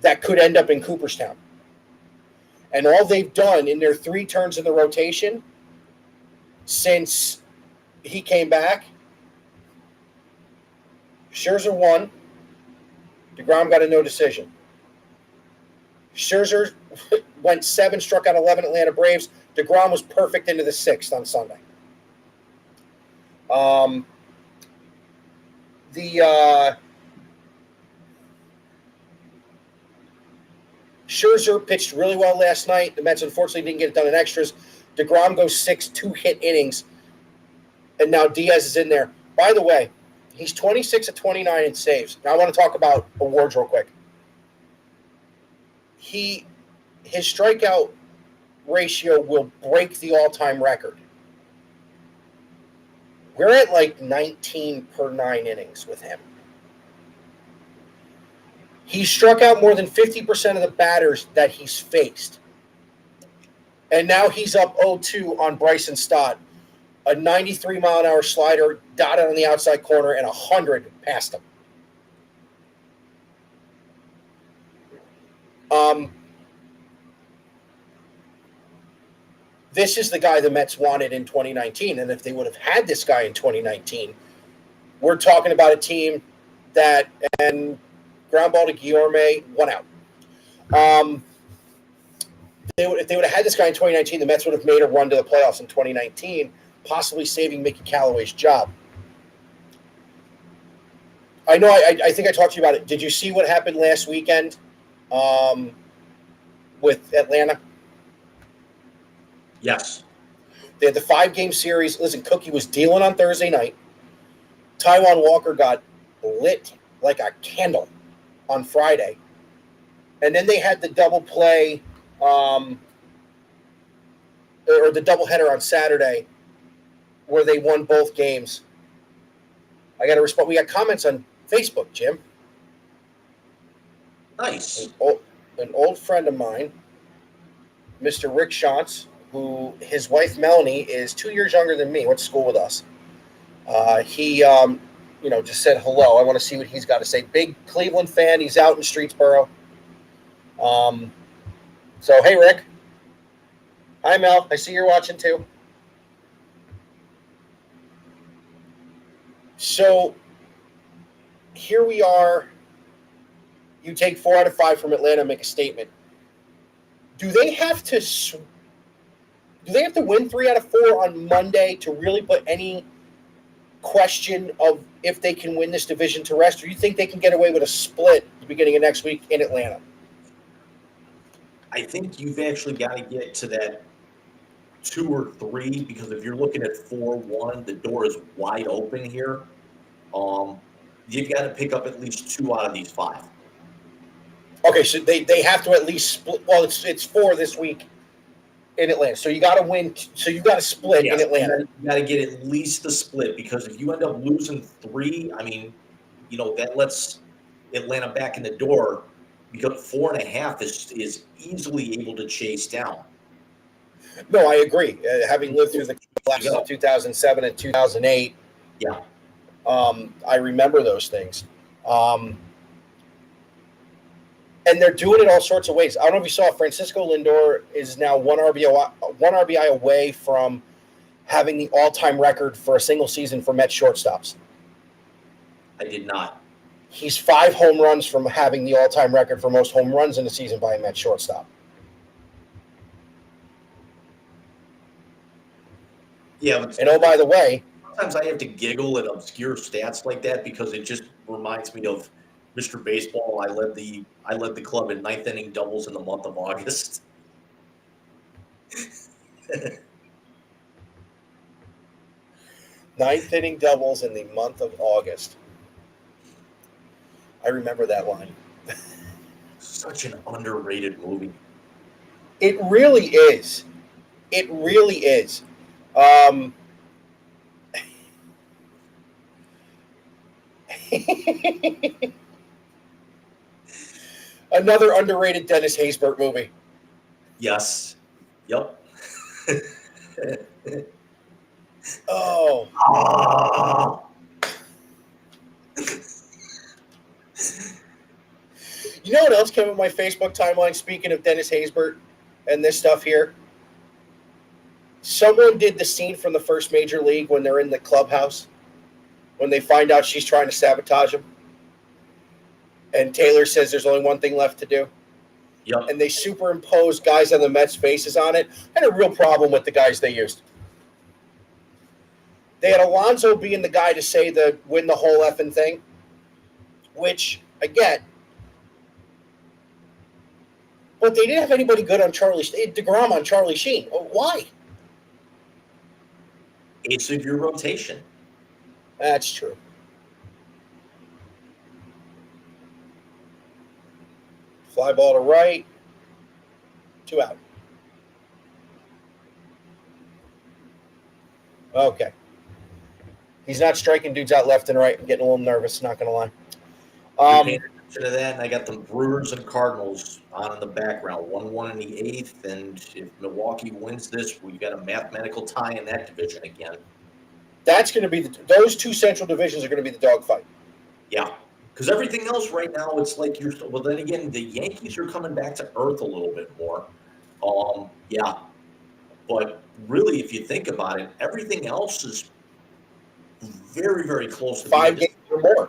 that could end up in Cooperstown. And all they've done in their 3 turns in the rotation since he came back, Scherzer won. DeGrom got a no decision. Scherzer went 7, struck out 11 Atlanta Braves. DeGrom was perfect into the 6th on Sunday. Scherzer pitched really well last night. The Mets unfortunately didn't get it done in extras. DeGrom goes 6 2-hit innings, and now Diaz is in there. By the way, he's 26 of 29 in saves. Now I want to talk about awards real quick. His strikeout ratio will break the all-time record. We're at like 19 per 9 innings with him. He struck out more than 50% of the batters that he's faced. And now he's up 0-2 on Bryson Stott. A 93-mile-an-hour slider dotted on the outside corner and 100 past him. This is the guy the Mets wanted in 2019. And if they would have had this guy in 2019, we're talking about a team that, and ground ball to Guillorme, 1 out. If they would have had this guy in 2019, the Mets would have made a run to the playoffs in 2019, possibly saving Mickey Callaway's job. I know I think I talked to you about it. Did you see what happened last weekend with Atlanta? Yes. They had the 5-game series. Listen, Cookie was dealing on Thursday night. Taijuan Walker got lit like a candle on Friday. And then they had the double play or the doubleheader on Saturday where they won both games. I got to respond. We got comments on Facebook, Jim. Nice. An old friend of mine, Mr. Rick Shantz, who his wife Melanie is 2 years younger than me, went to school with us. He just said hello. I want to see what he's got to say. Big Cleveland fan. He's out in Streetsboro. So, hey, Rick. Hi, Mel. I see you're watching, too. So, here we are. You take 4 out of 5 from Atlanta and make a statement. Do they have to win 3 out of 4 on Monday to really put any question of if they can win this division to rest, or do you think they can get away with a split at the beginning of next week in Atlanta? I think you've actually got to get to that 2 or 3, because if you're looking at 4-1, the door is wide open here. You've got to pick up at least 2 out of these 5. Okay, so they have to at least split. Well, it's 4 this week in Atlanta, so you got to win. So you got to split in Atlanta. You got to get at least the split, because if you end up losing 3, I mean, that lets Atlanta back in the door, because 4.5 is easily able to chase down. No, I agree. Having lived through the collapses go. of 2007 and 2008, Yeah. I remember those things. And they're doing it all sorts of ways. I don't know if you saw, Francisco Lindor is now one RBI away from having the all-time record for a single season for Mets shortstops. I did not. He's 5 home runs from having the all-time record for most home runs in a season by a Mets shortstop. Yeah. And oh, by the way, sometimes I have to giggle at obscure stats like that, because it just reminds me of Mr. Baseball. I led the club in 9th inning doubles in the month of August. 9th inning doubles in the month of August. I remember that line. Such an underrated movie. It really is. It really is. Another underrated Dennis Haysbert movie. Yes. Yep. Oh. You know what else came in my Facebook timeline, speaking of Dennis Haysbert and this stuff here? Someone did the scene from the first Major League when they're in the clubhouse, when they find out she's trying to sabotage him. And Taylor says there's only one thing left to do. Yep. And they superimpose guys on the Mets' faces on it. I had a real problem with the guys they used. They had Alonso being the guy to say win the whole effing thing, which I get. But they didn't have anybody good on Charlie DeGrom on Charlie Sheen. Why? Ace of your rotation. That's true. Fly ball to right. 2 out. Okay. He's not striking dudes out left and right. I'm getting a little nervous, not going to lie. Paying attention to that, and I got the Brewers and Cardinals on in the background. 1-1 in the 8th, and if Milwaukee wins this, we've got a mathematical tie in that division again. That's going to be those 2 central divisions are going to be the dogfight. Yeah, because everything else right now, it's like well, then again, the Yankees are coming back to earth a little bit more. Yeah, but really, if you think about it, everything else is very, very close to 5 games or more.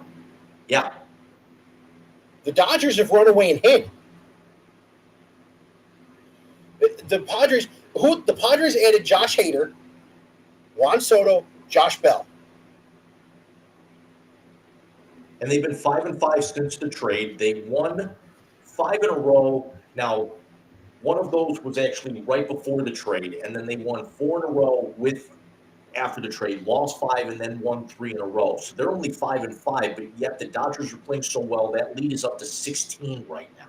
Yeah. The Dodgers have run away and hid. The Padres added Josh Hader, Juan Soto, Josh Bell. And they've been 5-5 since the trade. They won 5 in a row. Now, one of those was actually right before the trade, and then they won 4 in a row after the trade, lost 5, and then won 3 in a row. So they're only 5-5, but yet the Dodgers are playing so well, that lead is up to 16 right now.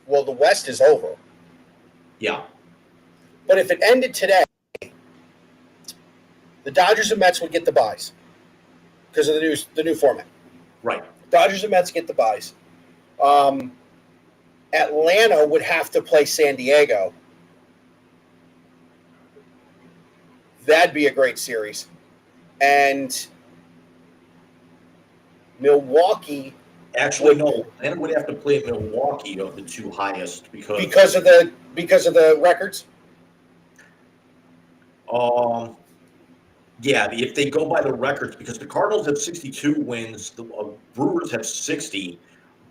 Well, the West is over. Yeah. But if it ended today, the Dodgers and Mets would get the byes because of the new format. Right. Dodgers and Mets get the byes. Atlanta would have to play San Diego. That'd be a great series. And Milwaukee. Actually, no. Atlanta would have to play Milwaukee of the 2 highest because of the records. Yeah, if they go by the records, because the Cardinals have 62 wins, the Brewers have 60,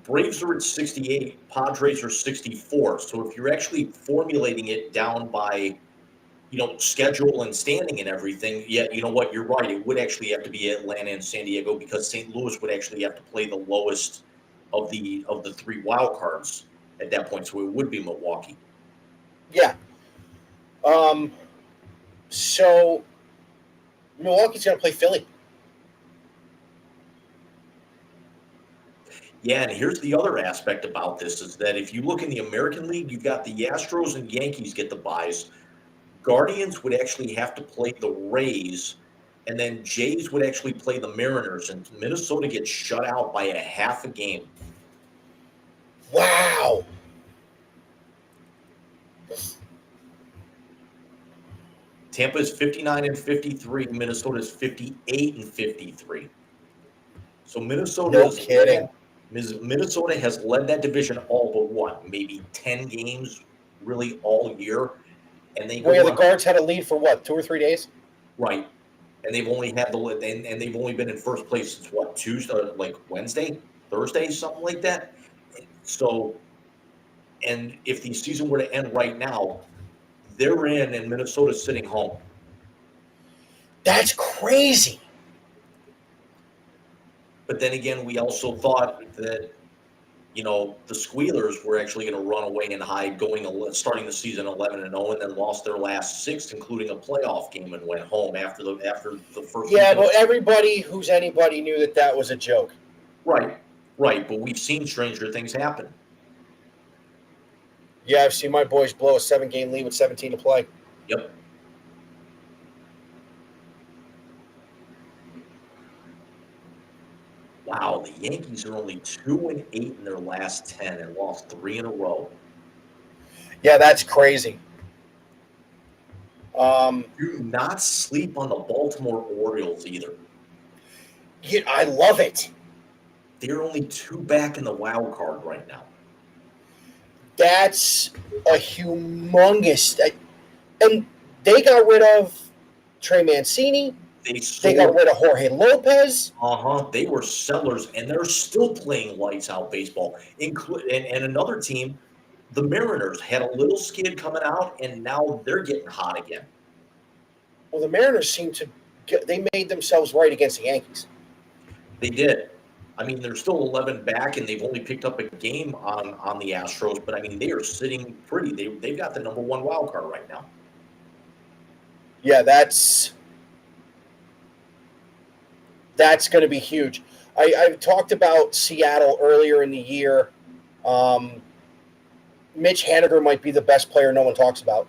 Braves are at 68, Padres are 64. So if you're actually formulating it down by, schedule and standing and everything, yeah, you know what, you're right. It would actually have to be Atlanta and San Diego, because St. Louis would actually have to play the lowest of the 3 wild cards at that point. So it would be Milwaukee. Yeah. So Milwaukee's going to play Philly. Yeah, and here's the other aspect about this is that if you look in the American League, you've got the Astros and Yankees get the byes. Guardians would actually have to play the Rays, and then Jays would actually play the Mariners, and Minnesota gets shut out by a half a game. Wow. Tampa is 59-53. Minnesota is 58-53. So No kidding. Minnesota has led that division all but what, maybe 10 games really all year. And they go Well, yeah, the on, Guards had a lead for what, 2 or 3 days? right. And they've only had and they've only been in first place since what, Tuesday, like Wednesday, Thursday, something like that. So, and if the season were to end right now, they're in and Minnesota's sitting home. That's crazy. But then again, we also thought that, the Squealers were actually going to run away and hide, starting the season 11-0, and then lost their last 6, including a playoff game, and went home after the first. Yeah, but everybody who's anybody knew that was a joke. Right. But we've seen stranger things happen. Yeah, I've seen my boys blow a 7-game lead with 17 to play. Yep. Wow, the Yankees are only 2-8 in their last 10 and lost 3 in a row. Yeah, that's crazy. Do not sleep on the Baltimore Orioles either. Yeah, I love it. They're only 2 back in the wild card right now. That's a humongous. And they got rid of Trey Mancini. They got rid of Jorge Lopez. They were sellers, and they're still playing lights out baseball. And another team, the Mariners, had a little skid coming out, and now they're getting hot again. Well, the Mariners they made themselves right against the Yankees. They did. I mean, they're still 11 back, and they've only picked up a game on the Astros. But I mean, they are sitting pretty. They've got the number 1 wild card right now. Yeah, that's going to be huge. I've talked about Seattle earlier in the year. Mitch Haniger might be the best player no one talks about.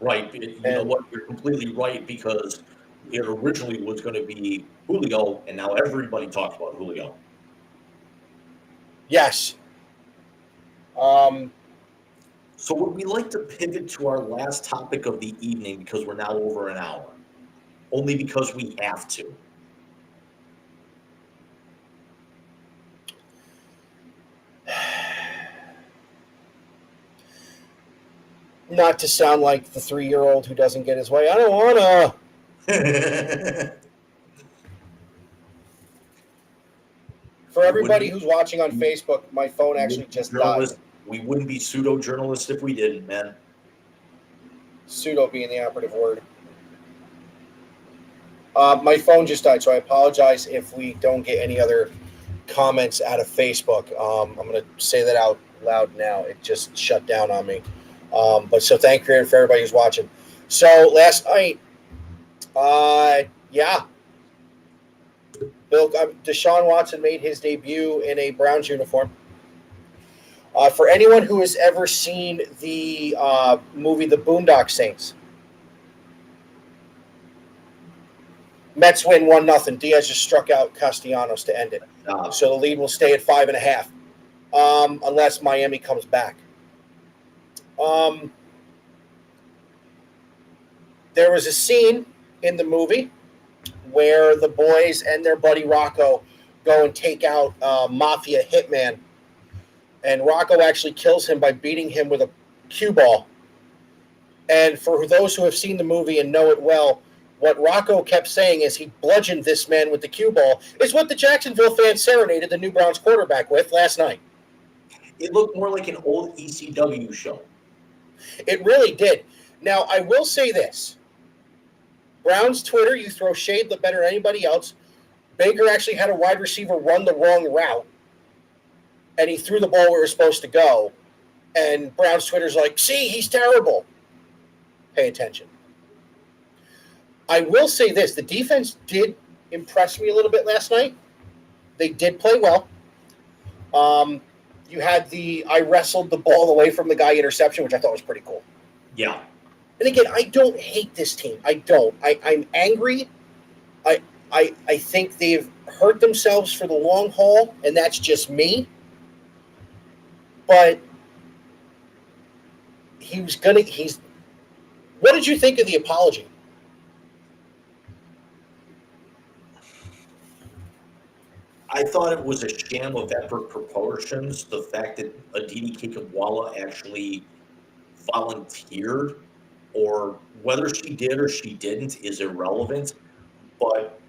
Right. You know what? You're completely right, because it originally was going to be Julio, and now everybody talks about Julio. Yes. So would we like to pivot to our last topic of the evening, because we're now over an hour? Only because we have to. Not to sound like the 3-year-old who doesn't get his way. I don't want to. For everybody who's watching on Facebook, my phone actually just died. We wouldn't be pseudo-journalists if we didn't, man. Pseudo being the operative word. My phone just died, so I apologize if we don't get any other comments out of Facebook. I'm going to say that out loud now. It just shut down on me. But so thank you for everybody who's watching. So last night, Deshaun Watson made his debut in a Browns uniform. For anyone who has ever seen the movie The Boondock Saints, Mets win 1-0. Diaz just struck out Castellanos to end it. So the lead will stay at 5.5, unless Miami comes back. There was a scene in the movie where the boys and their buddy Rocco go and take out Mafia Hitman. And Rocco actually kills him by beating him with a cue ball. And for those who have seen the movie and know it well, what Rocco kept saying is he bludgeoned this man with the cue ball is what the Jacksonville fans serenaded the new Browns quarterback with last night. It looked more like an old ECW show. It really did. Now, I will say this. Browns Twitter, you throw shade better than anybody else. Baker actually had a wide receiver run the wrong route, and he threw the ball where it was supposed to go. And Browns Twitter's like, see, he's terrible. Pay attention. I will say this. The defense did impress me a little bit last night. they did play well. You had I wrestled the ball away from the guy interception, which I thought was pretty cool. Yeah. And again, I don't hate this team. I don't. I'm angry. I think they've hurt themselves for the long haul, and that's just me. But he's. What did you think of the apology? I thought it was a sham of epic proportions. The fact that Aditi Kikamwala actually volunteered, or whether she did or she didn't, is irrelevant. But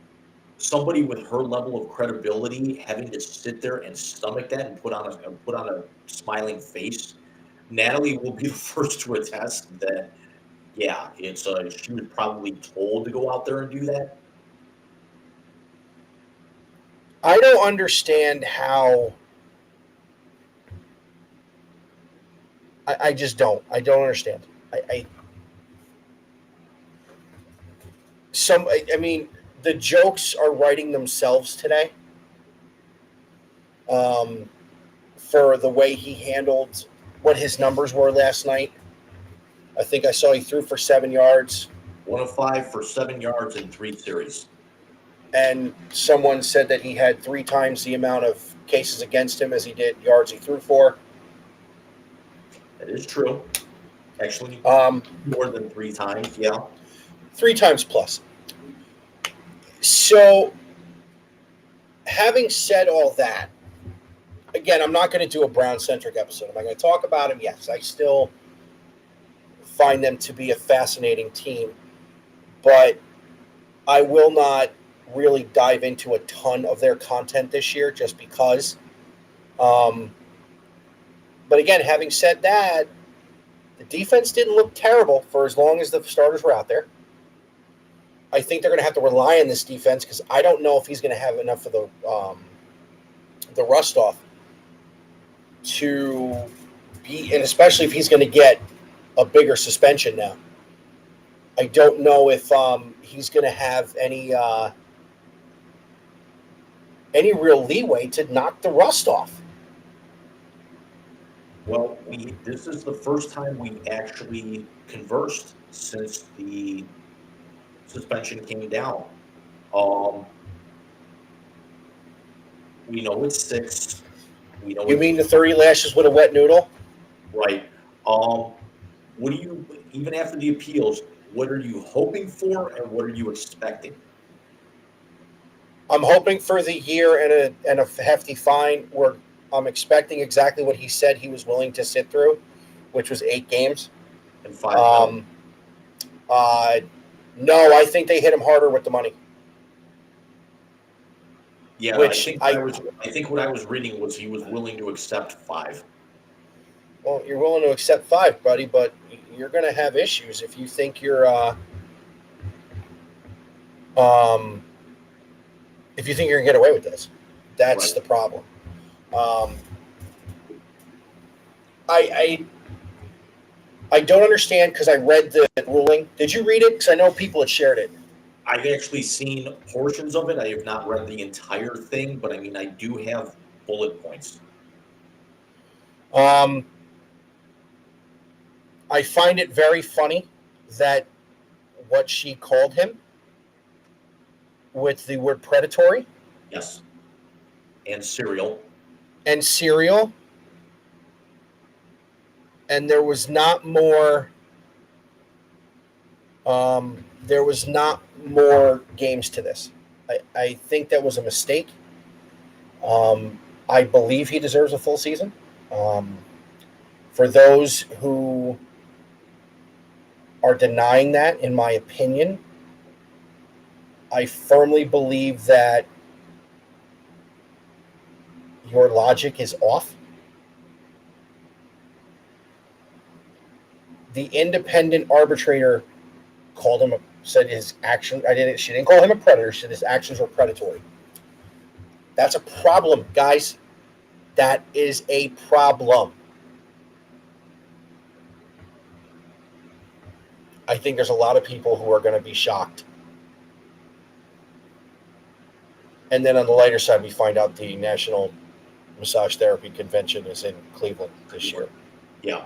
somebody with her level of credibility having to sit there and stomach that and put on a smiling face, Natalie will be the first to attest that. Yeah, it's she was probably told to go out there and do that. I don't understand how. I just don't. I don't understand. I mean, the jokes are writing themselves today. For the way he handled what his numbers were last night. I think I saw he threw for 7 yards. 1 of 5 for 7 yards in 3 series. And someone said that he had 3 times the amount of cases against him as he did yards he threw for. That is true. Actually, more than 3 times, yeah. 3 times plus. So, having said all that, again, I'm not going to do a Brown-centric episode. Am I going to talk about him? Yes. I still find them to be a fascinating team. But I will not really dive into a ton of their content this year just because. But again, having said that, the defense didn't look terrible for as long as the starters were out there. I think they're going to have to rely on this defense because I don't know if he's going to have enough of the rust off to be, and especially if he's going to get a bigger suspension now. I don't know if he's going to have any real leeway to knock the rust off. Well, this is the first time we've actually conversed since the suspension came down. We know it's 6. We know. You mean the 30 lashes with a wet noodle? Right. What do you, even after the appeals, what are you hoping for and what are you expecting? I'm hoping for the year and a hefty fine. I'm expecting exactly what he said he was willing to sit through, which was 8 games. And 5 No, I think they hit him harder with the money. Yeah, which I think what I was reading was he was willing to accept 5. Well, you're willing to accept 5, buddy, but you're going to have issues if you think you're going to get away with this. That's right. The problem. I don't understand because I read the ruling. Did you read it? Because I know people had shared it. I've actually seen portions of it. I have not read the entire thing, but I mean, I do have bullet points. I find it very funny that what she called him with the word predatory. Yes. And serial. And serial. And there was not more. There was not more games to this. I think that was a mistake. I believe he deserves a full season. For those who are denying that, in my opinion, I firmly believe that your logic is off. The independent arbitrator said his action. She didn't call him a predator. She said his actions were predatory. That's a problem, guys. That is a problem. I think there's a lot of people who are going to be shocked. And then on the lighter side, we find out the National Massage Therapy Convention is in Cleveland this year. Yeah.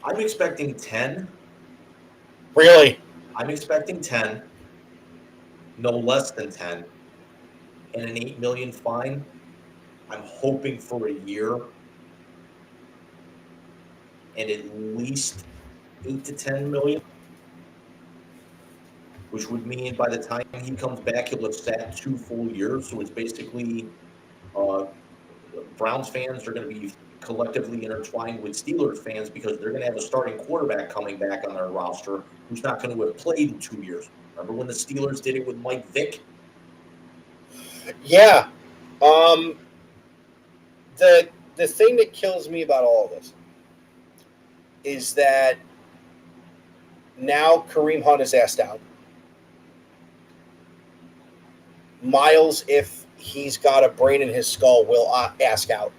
I'm expecting 10. Really? I'm expecting 10, no less than 10, and an 8 million fine. I'm hoping for a year and at least 8 to 10 million, which would mean by the time he comes back, he'll have sat 2 full years. So it's basically uh, Browns fans are going to be collectively intertwined with Steelers fans because they're going to have a starting quarterback coming back on their roster who's not going to have played in 2 years. Remember when the Steelers did it with Mike Vick? Yeah. Um, the thing that kills me about all of this is that now Kareem Hunt is asked out. Miles, if he's got a brain in his skull, will ask out.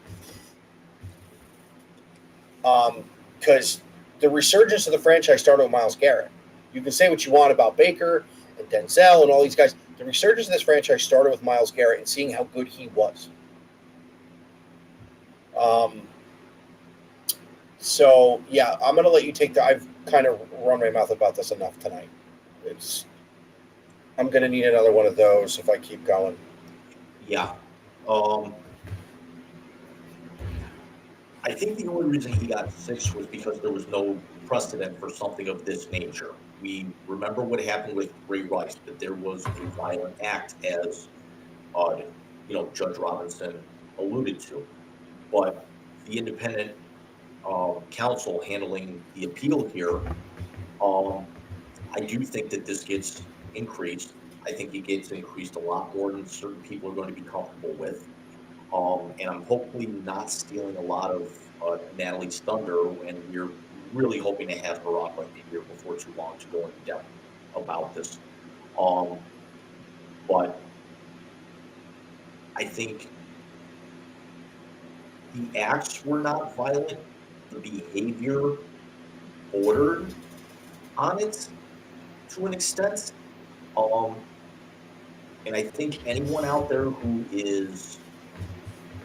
Because the resurgence of the franchise started with Myles Garrett. You can say what you want about Baker and Denzel and all these guys. The resurgence of this franchise started with Myles Garrett and seeing how good he was. So, yeah, I'm going to let you take the... I've kind of run my mouth about this enough tonight. I'm going to need another one of those if I keep going. Yeah. I think the only reason he got 6 was because there was no precedent for something of this nature. We remember what happened with Ray Rice, that there was a violent act, as Judge Robinson alluded to. But the independent counsel handling the appeal here, I do think that this gets increased. I think it gets increased a lot more than certain people are going to be comfortable with. And I'm hopefully not stealing a lot of Natalie's thunder, and we're really hoping to have her on like the year before too long to go into depth about this. But I think the acts were not violent. The behavior bordered on it to an extent. And I think anyone out there who is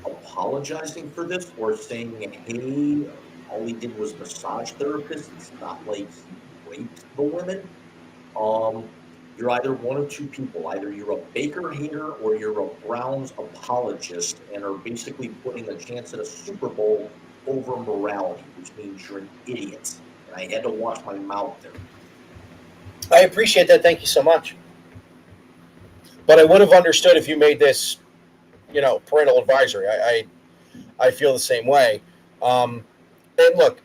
apologizing for this or saying, hey, all he did was massage therapist, it's not like he raped the women. You're either one of two people. Either you're a Baker hater or you're a Browns apologist and are basically putting a chance at a Super Bowl over morality, which means you're an idiot. And I had to watch my mouth there. I appreciate that. Thank you so much. But I would have understood if you made this, parental advisory. I feel the same way. And look,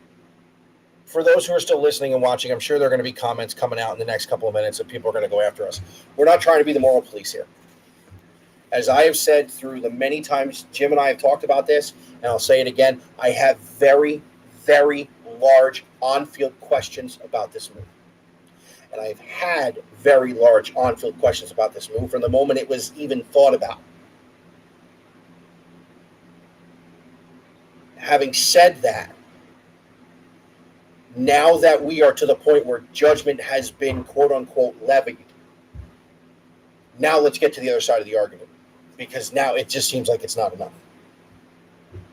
for those who are still listening and watching, I'm sure there are going to be comments coming out in the next couple of minutes that people are going to go after us. We're not trying to be the moral police here. As I have said through the many times Jim and I have talked about this, and I'll say it again, I have very, very large on-field questions about this move. And I've had very large on-field questions about this move from the moment it was even thought about. Having said that, now that we are to the point where judgment has been quote-unquote levied, now let's get to the other side of the argument, because now it just seems like it's not enough.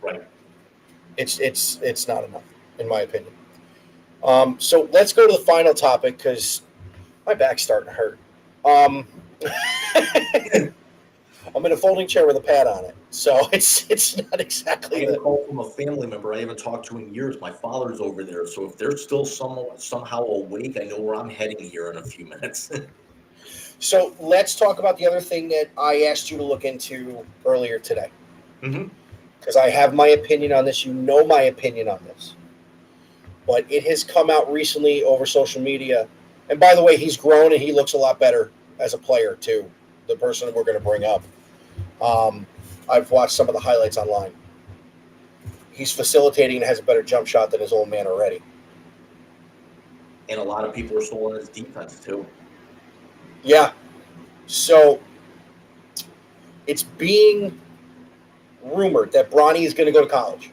Right. It's not enough, in my opinion. So let's go to the final topic, because my back's starting to hurt. I'm in a folding chair with a pad on it, so it's not exactly. I got a call from a family member I haven't talked to in years. My father's over there, so if they're still somehow awake, I know where I'm heading here in a few minutes. So let's talk about the other thing that I asked you to look into earlier today. Because I have my opinion on this. You know my opinion on this. But it has come out recently over social media. And by the way, he's grown and he looks a lot better as a player, too. The person we're going to bring up. I've watched some of the highlights online. He's facilitating and has a better jump shot than his old man already. And a lot of people are still on his defense, too. Yeah. So it's being rumored that Bronny is going to go to college.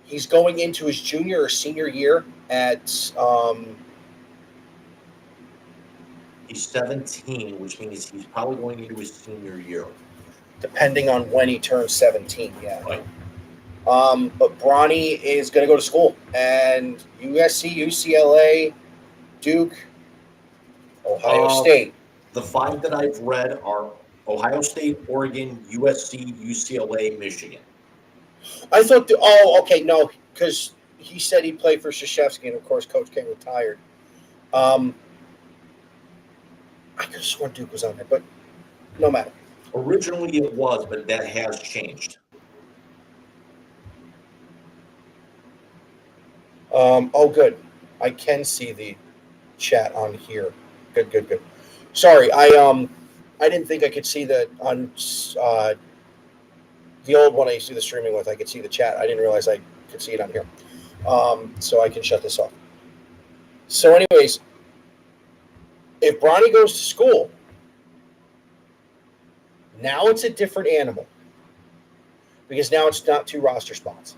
He's going into his junior or senior year at He's 17, which means he's probably going into his senior year. Depending on when he turns 17, yeah. Right. But Bronny is going to go to school. And USC, UCLA, Duke, Ohio State. The 5 that I've read are Ohio State, Oregon, USC, UCLA, Michigan. I thought, no, because he said he played for Krzyzewski, and of course, Coach K retired. I could have sworn Duke was on there, but no matter. Originally it was, but that has changed. Good. I can see the chat on here. Good. Sorry, I didn't think I could see the on the old one I used to do the streaming with. I could see the chat. I didn't realize I could see it on here. So I can shut this off. So, anyways, if Bronny goes to school, now it's a different animal because now it's not 2 roster spots.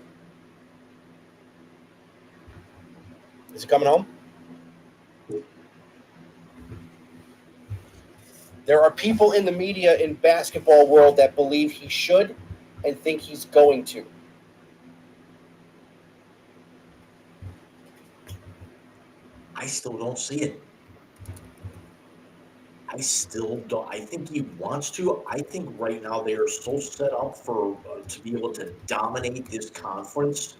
Is it coming home? There are people in the media in basketball world that believe he should and think he's going to. I still don't see it. I still don't. I think he wants to. I think right now they are so set up for to be able to dominate this conference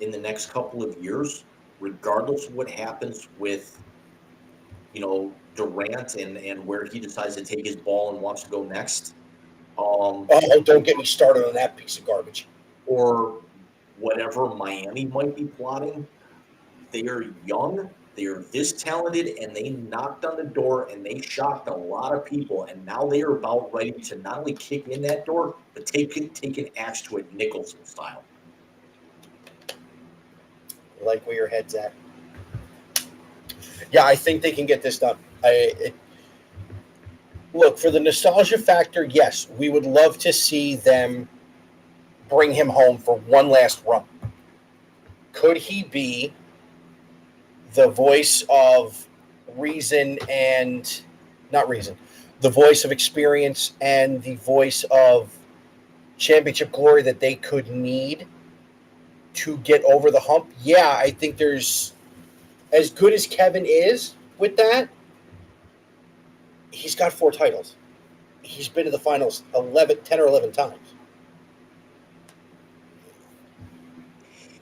in the next couple of years, regardless of what happens with, Durant and where he decides to take his ball and wants to go next. Don't get me started on that piece of garbage. Or whatever Miami might be plotting. They are young. They are this talented, and they knocked on the door, and they shocked a lot of people. And now they are about ready to not only kick in that door, but take an axe to it, Nicholson style. I like where your head's at. Yeah, I think they can get this done. Look, for the nostalgia factor, yes, we would love to see them bring him home for one last run. Could he be the voice of reason and not reason, the voice of experience and the voice of championship glory that they could need to get over the hump? Yeah, I think there's, as good as Kevin is with that, he's got 4 titles. He's been to the finals 10 or 11 times.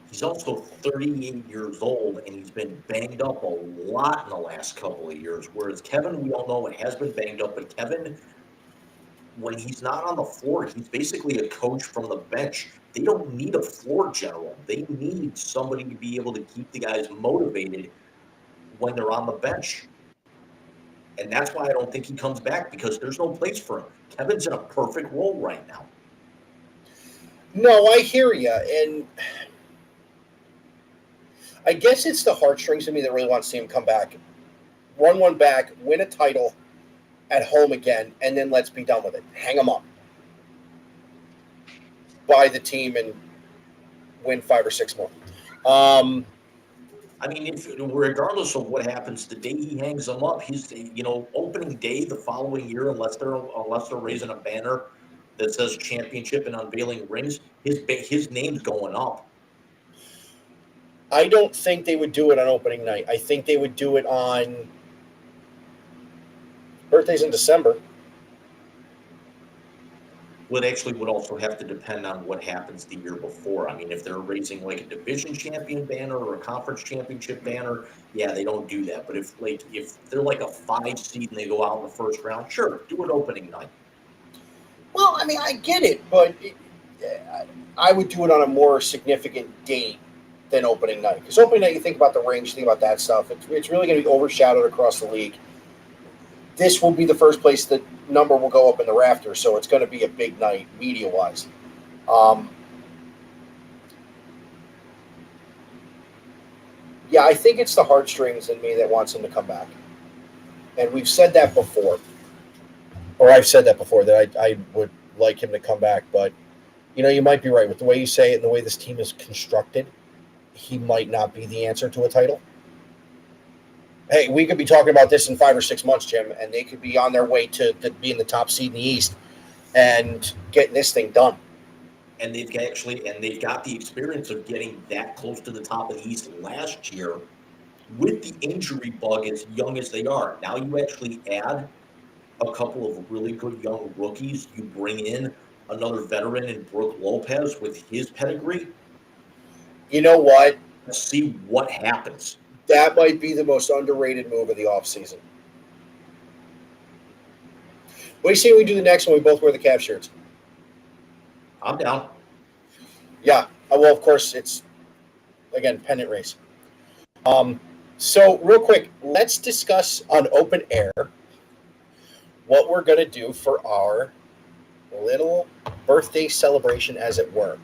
He's also 38 years old, and he's been banged up a lot in the last couple of years. Whereas Kevin, we all know, it has been banged up, but Kevin, when he's not on the floor, he's basically a coach from the bench. They don't need a floor general. They need somebody to be able to keep the guys motivated when they're on the bench. And that's why I don't think he comes back, because there's no place for him. Kevin's in a perfect role right now. No, I hear you. And I guess it's the heartstrings of me that really wants to see him come back. Run one back, win a title at home again, and then let's be done with it. Hang him up. Buy the team and win 5 or 6 more. I mean, regardless of what happens the day he hangs them up, his opening day the following year, unless they're raising a banner that says championship and unveiling rings, his name's going up. I don't think they would do it on opening night. I think they would do it on birthdays in December. Well, it actually would also have to depend on what happens the year before. I mean, if they're raising like a division champion banner or a conference championship banner, yeah, they don't do that. But if they're like a 5 seed and they go out in the first round, sure, do it opening night. Well, I mean, I get it, but I would do it on a more significant date than opening night. Because opening night, you think about the rings, you think about that stuff. It's really going to be overshadowed across the league. This will be the first place that number will go up in the rafters, so it's going to be a big night media-wise. Yeah, I think it's the heartstrings in me that wants him to come back. And we've said that before. Or I've said that before, that I would like him to come back. But, you might be right. With the way you say it and the way this team is constructed, he might not be the answer to a title. Hey, we could be talking about this in 5 or 6 months, Jim, and they could be on their way to being the top seed in the East and getting this thing done. And they've got the experience of getting that close to the top of the East last year with the injury bug as young as they are. Now you actually add a couple of really good young rookies. You bring in another veteran in Brooke Lopez with his pedigree. You know what? Let's see what happens. That might be the most underrated move of the offseason. What do you say we do the next one? We both wear the Cavs shirts. I'm down. Yeah. Well, of course, it's, again, pennant race. So, real quick, let's discuss on open air what we're going to do for our little birthday celebration, as it were.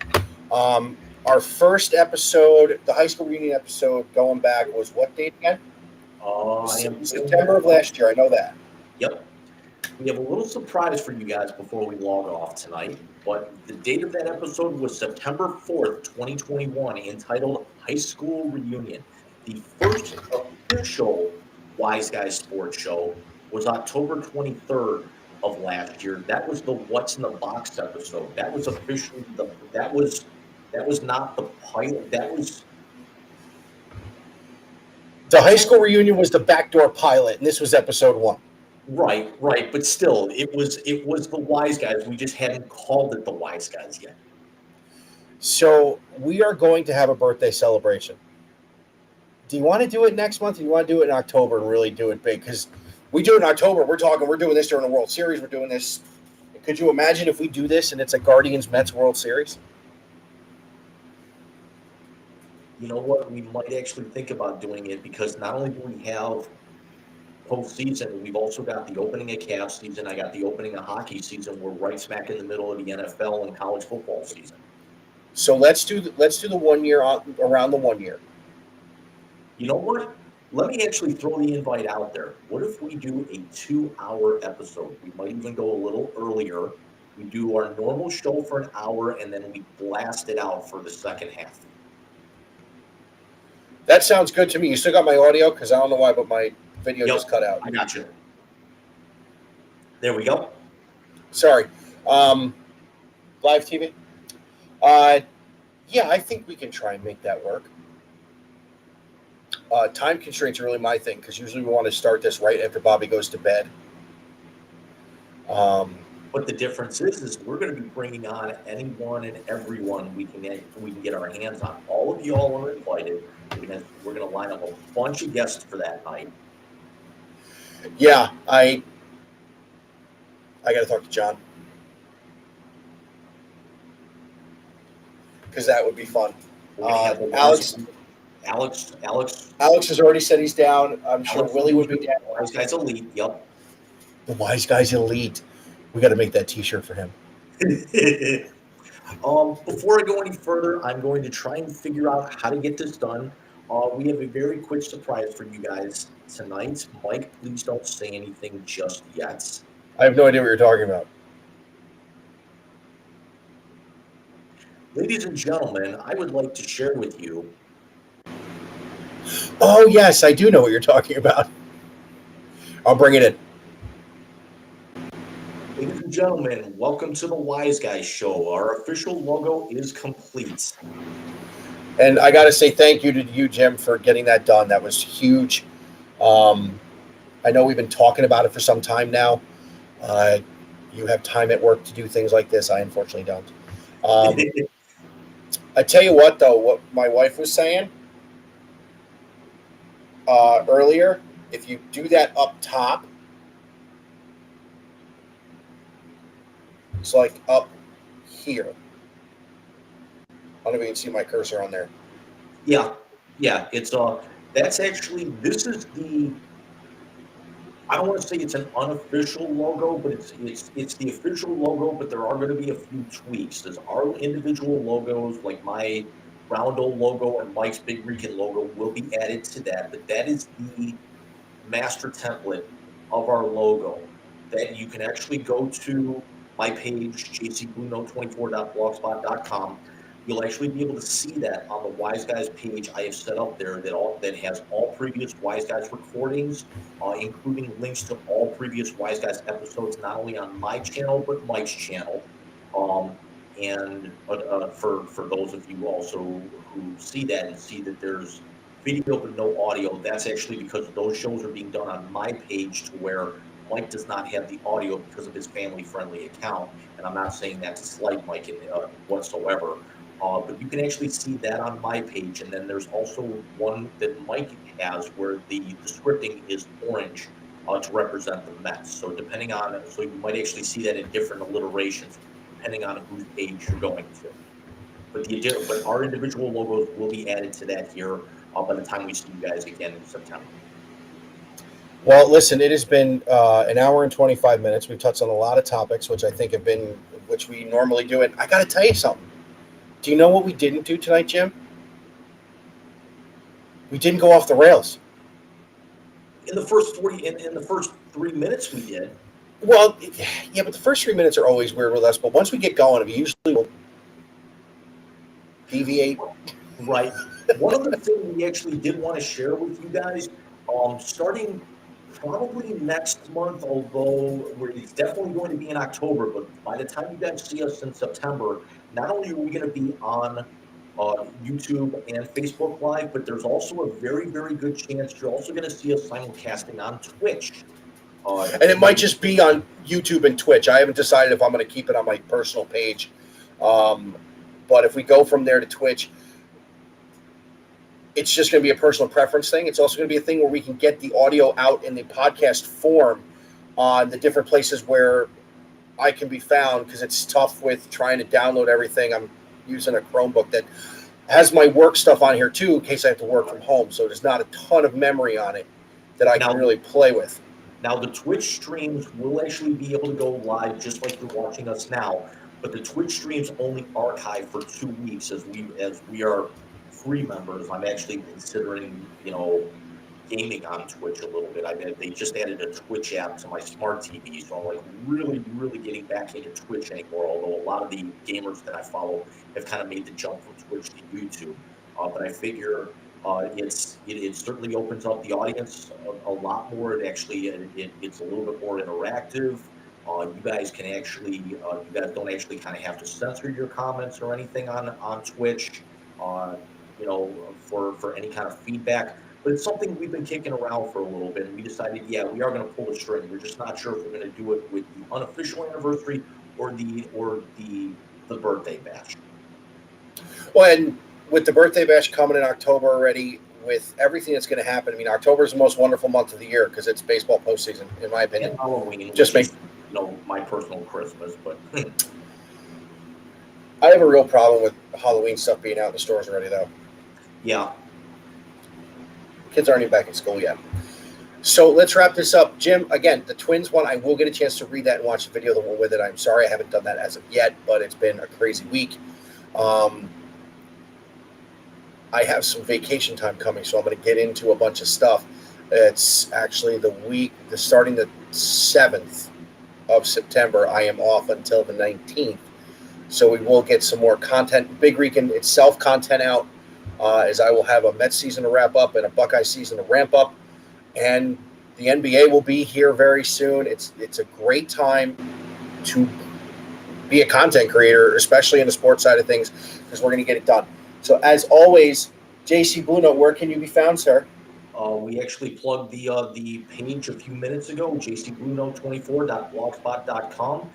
Our first episode, the high school reunion episode, going back, was what date again? September of last year. I know that. Yep. We have a little surprise for you guys before we log off tonight, but the date of that episode was September 4th, 2021, entitled High School Reunion. The first official Wise Guys Sports Show was October 23rd of last year. That was the What's in the Box episode. That was officially that was not the pilot. That was the high school reunion was the backdoor pilot, and this was episode 1. Right, but still, it was the Wise Guys. We just hadn't called it the Wise Guys yet. So we are going to have a birthday celebration. Do you want to do it next month? Or do you want to do it in October and really do it big? Because we do it in October. We're doing this during the World Series. We're doing this. Could you imagine if we do this and it's a Guardians-Mets World Series? You know what? We might actually think about doing it because not only do we have postseason, we've also got the opening of Cavs season. I got the opening of hockey season. We're right smack in the middle of the NFL and college football season. So let's do the 1 year around the 1 year. You know what? Let me actually throw the invite out there. What if we do a 2-hour episode? We might even go a little earlier. We do our normal show for an hour, and then we blast it out for the second half. That sounds good to me. You still got my audio? Because I don't know why, but my video just cut out. I got you. There we go. Sorry. Live TV? Yeah, I think we can try and make that work. Time constraints are really my thing because usually we want to start this right after Bobby goes to bed. But the difference is we're going to be bringing on anyone and everyone we can get our hands on. All of y'all are invited. We're going to line up a bunch of guests for that night. Yeah, I got to talk to John because that would be fun. Alex has already said he's down. I'm sure Willie would be down. Wise Guys Elite. Yep. The Wise Guys Elite. We got to make that T-shirt for him. Before I go any further, I'm going to try and figure out how to get this done. We have a very quick surprise for you guys tonight. Mike, please don't say anything just yet. I have no idea what you're talking about. Ladies and gentlemen, I would like to share with you. Oh, yes, I do know what you're talking about. I'll bring it in. Ladies and gentlemen, welcome to the Wise Guys Show. Our official logo is complete. And I got to say thank you to you, Jim, for getting that done. That was huge. I know we've been talking about it for some time now. You have time at work to do things like this. I unfortunately don't. I tell you what, though, what my wife was saying earlier, if you do that up top, it's like up here. I don't know if you can see my cursor on there. Yeah. It's that's actually, this is the, I don't want to say it's an unofficial logo, but it's the official logo, but there are going to be a few tweaks. There's our individual logos, like my Roundo logo and Mike's Big Rican logo will be added to that, but that is the master template of our logo that you can actually go to my page, jcbluenote24.blogspot.com. you'll actually be able to see that on the Wise Guys page I have set up there that has all previous Wise Guys recordings, including links to all previous Wise Guys episodes, not only on my channel but Mike's channel. And for those of you also who see that and see that there's video but no audio, that's actually because those shows are being done on my page, to where Mike does not have the audio because of his family-friendly account. And I'm not saying that to slight Mike whatsoever. But you can actually see that on my page. And then there's also one that Mike has where the scripting is orange to represent the Mets. So you might actually see that in different alliterations depending on whose page you're going to. But our individual logos will be added to that here by the time we see you guys again in September. Well, listen, it has been an hour and 25 minutes. We've touched on a lot of topics, which we normally do. And I got to tell you something. Do you know what we didn't do tonight, Jim? We didn't go off the rails. In the first 3 minutes, we did. Well, yeah, but the first 3 minutes are always weird with us. But once we get going, we usually will deviate. Right. One other thing we actually did want to share with you guys, starting probably next month, although it's definitely going to be in October, but by the time you guys see us in September, not only are we going to be on YouTube and Facebook Live, but there's also a very, very good chance you're also going to see us simulcasting on Twitch. And it might just be on YouTube and Twitch. I haven't decided if I'm going to keep it on my personal page. But if we go from there to Twitch, it's just going to be a personal preference thing. It's also going to be a thing where we can get the audio out in the podcast form on the different places where I can be found, because it's tough with trying to download everything. I'm using a Chromebook that has my work stuff on here too, in case I have to work from home. So there's not a ton of memory on it that I can really play with. Now, the Twitch streams will actually be able to go live just like you're watching us now, but the Twitch streams only archive for 2 weeks as we are free members. I'm actually considering, gaming on Twitch a little bit. They just added a Twitch app to my smart TV, so I'm like really, really getting back into Twitch anymore, although a lot of the gamers that I follow have kind of made the jump from Twitch to YouTube. But I figure it certainly opens up the audience a lot more. It's a little bit more interactive. You guys don't actually kind of have to censor your comments or anything on Twitch, for any kind of feedback. But it's something we've been kicking around for a little bit, and we decided, we are going to pull the string. We're just not sure if we're going to do it with the unofficial anniversary or the birthday bash. Well, and with the birthday bash coming in October already, with everything that's going to happen, I mean, October is the most wonderful month of the year because it's baseball postseason, in my opinion. And Halloween, just make my personal Christmas, but I have a real problem with Halloween stuff being out in the stores already, though. Yeah. Kids aren't even back in school yet. So let's wrap this up. Jim, again, the Twins one, I will get a chance to read that and watch the video that went with it. I'm sorry I haven't done that as of yet, but it's been a crazy week. I have some vacation time coming, so I'm going to get into a bunch of stuff. It's actually starting the 7th of September. I am off until the 19th. So we will get some more content. Big Weekend itself content out, as I will have a Mets season to wrap up and a Buckeye season to ramp up. And the NBA will be here very soon. It's a great time to be a content creator, especially in the sports side of things, because we're going to get it done. So as always, JC Blue Note, where can you be found, sir? We actually plugged the page a few minutes ago, jcbluenote24.blogspot.com.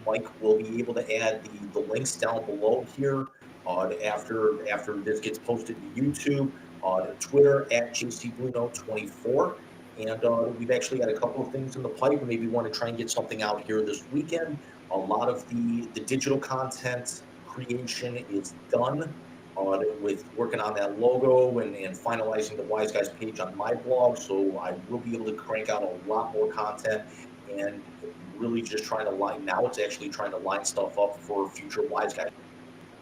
Mike will be able to add the links down below here after this gets posted to YouTube, Twitter at jcbluenote24. And we've actually got a couple of things in the pipe. Maybe want to try and get something out here this weekend. A lot of the digital content creation is done with working on that logo and finalizing the Wise Guys page on my blog. So I will be able to crank out a lot more content and really just trying to line stuff up for future Wise Guys.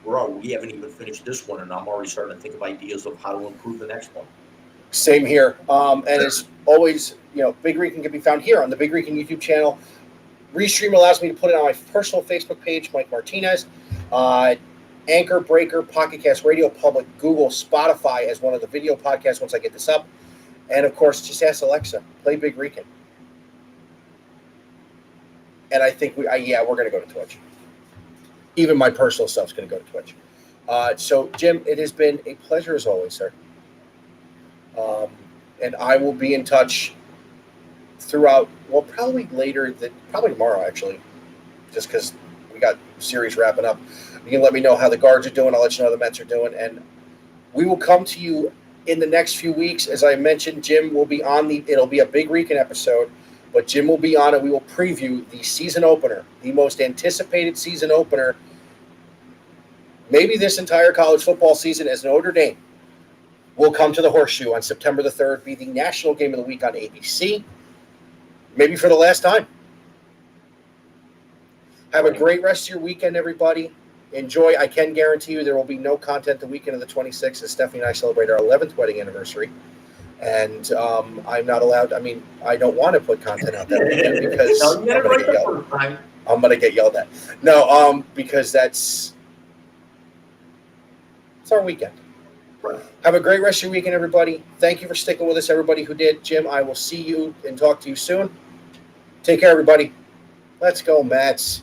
We haven't even finished this one, and I'm already starting to think of ideas of how to improve the next one. Same here. And as always, Big Rican can be found here on the Big Rican YouTube channel. Restream allows me to put it on my personal Facebook page, Mike Martinez. Anchor, Breaker, Pocket Cast, Radio Public, Google, Spotify as one of the video podcasts once I get this up. And, of course, just ask Alexa, play Big Rican. And I think we're going to go to Twitch. Even my personal stuff's going to go to Twitch. So, Jim, it has been a pleasure as always, sir. And I will be in touch throughout, well, probably tomorrow, actually, just because we got series wrapping up. You can let me know how the Guards are doing. I'll let you know how the Mets are doing. And we will come to you in the next few weeks. As I mentioned, Jim will be on it'll be a Big Rican episode, but Jim will be on it. We will preview the season opener, the most anticipated season opener, maybe this entire college football season, as Notre Dame will come to the Horseshoe on September the 3rd, be the national game of the week on ABC, maybe for the last time. Have a great rest of your weekend, everybody. Enjoy. I can guarantee you there will be no content the weekend of the 26th as Stephanie and I celebrate our 11th wedding anniversary. And I'm not allowed. I mean, I don't want to put content out that weekend because I'm going to get yelled at. No, because it's our weekend. Right. Have a great rest of your weekend, everybody. Thank you for sticking with us, everybody who did. Jim, I will see you and talk to you soon. Take care, everybody. Let's go, Mets.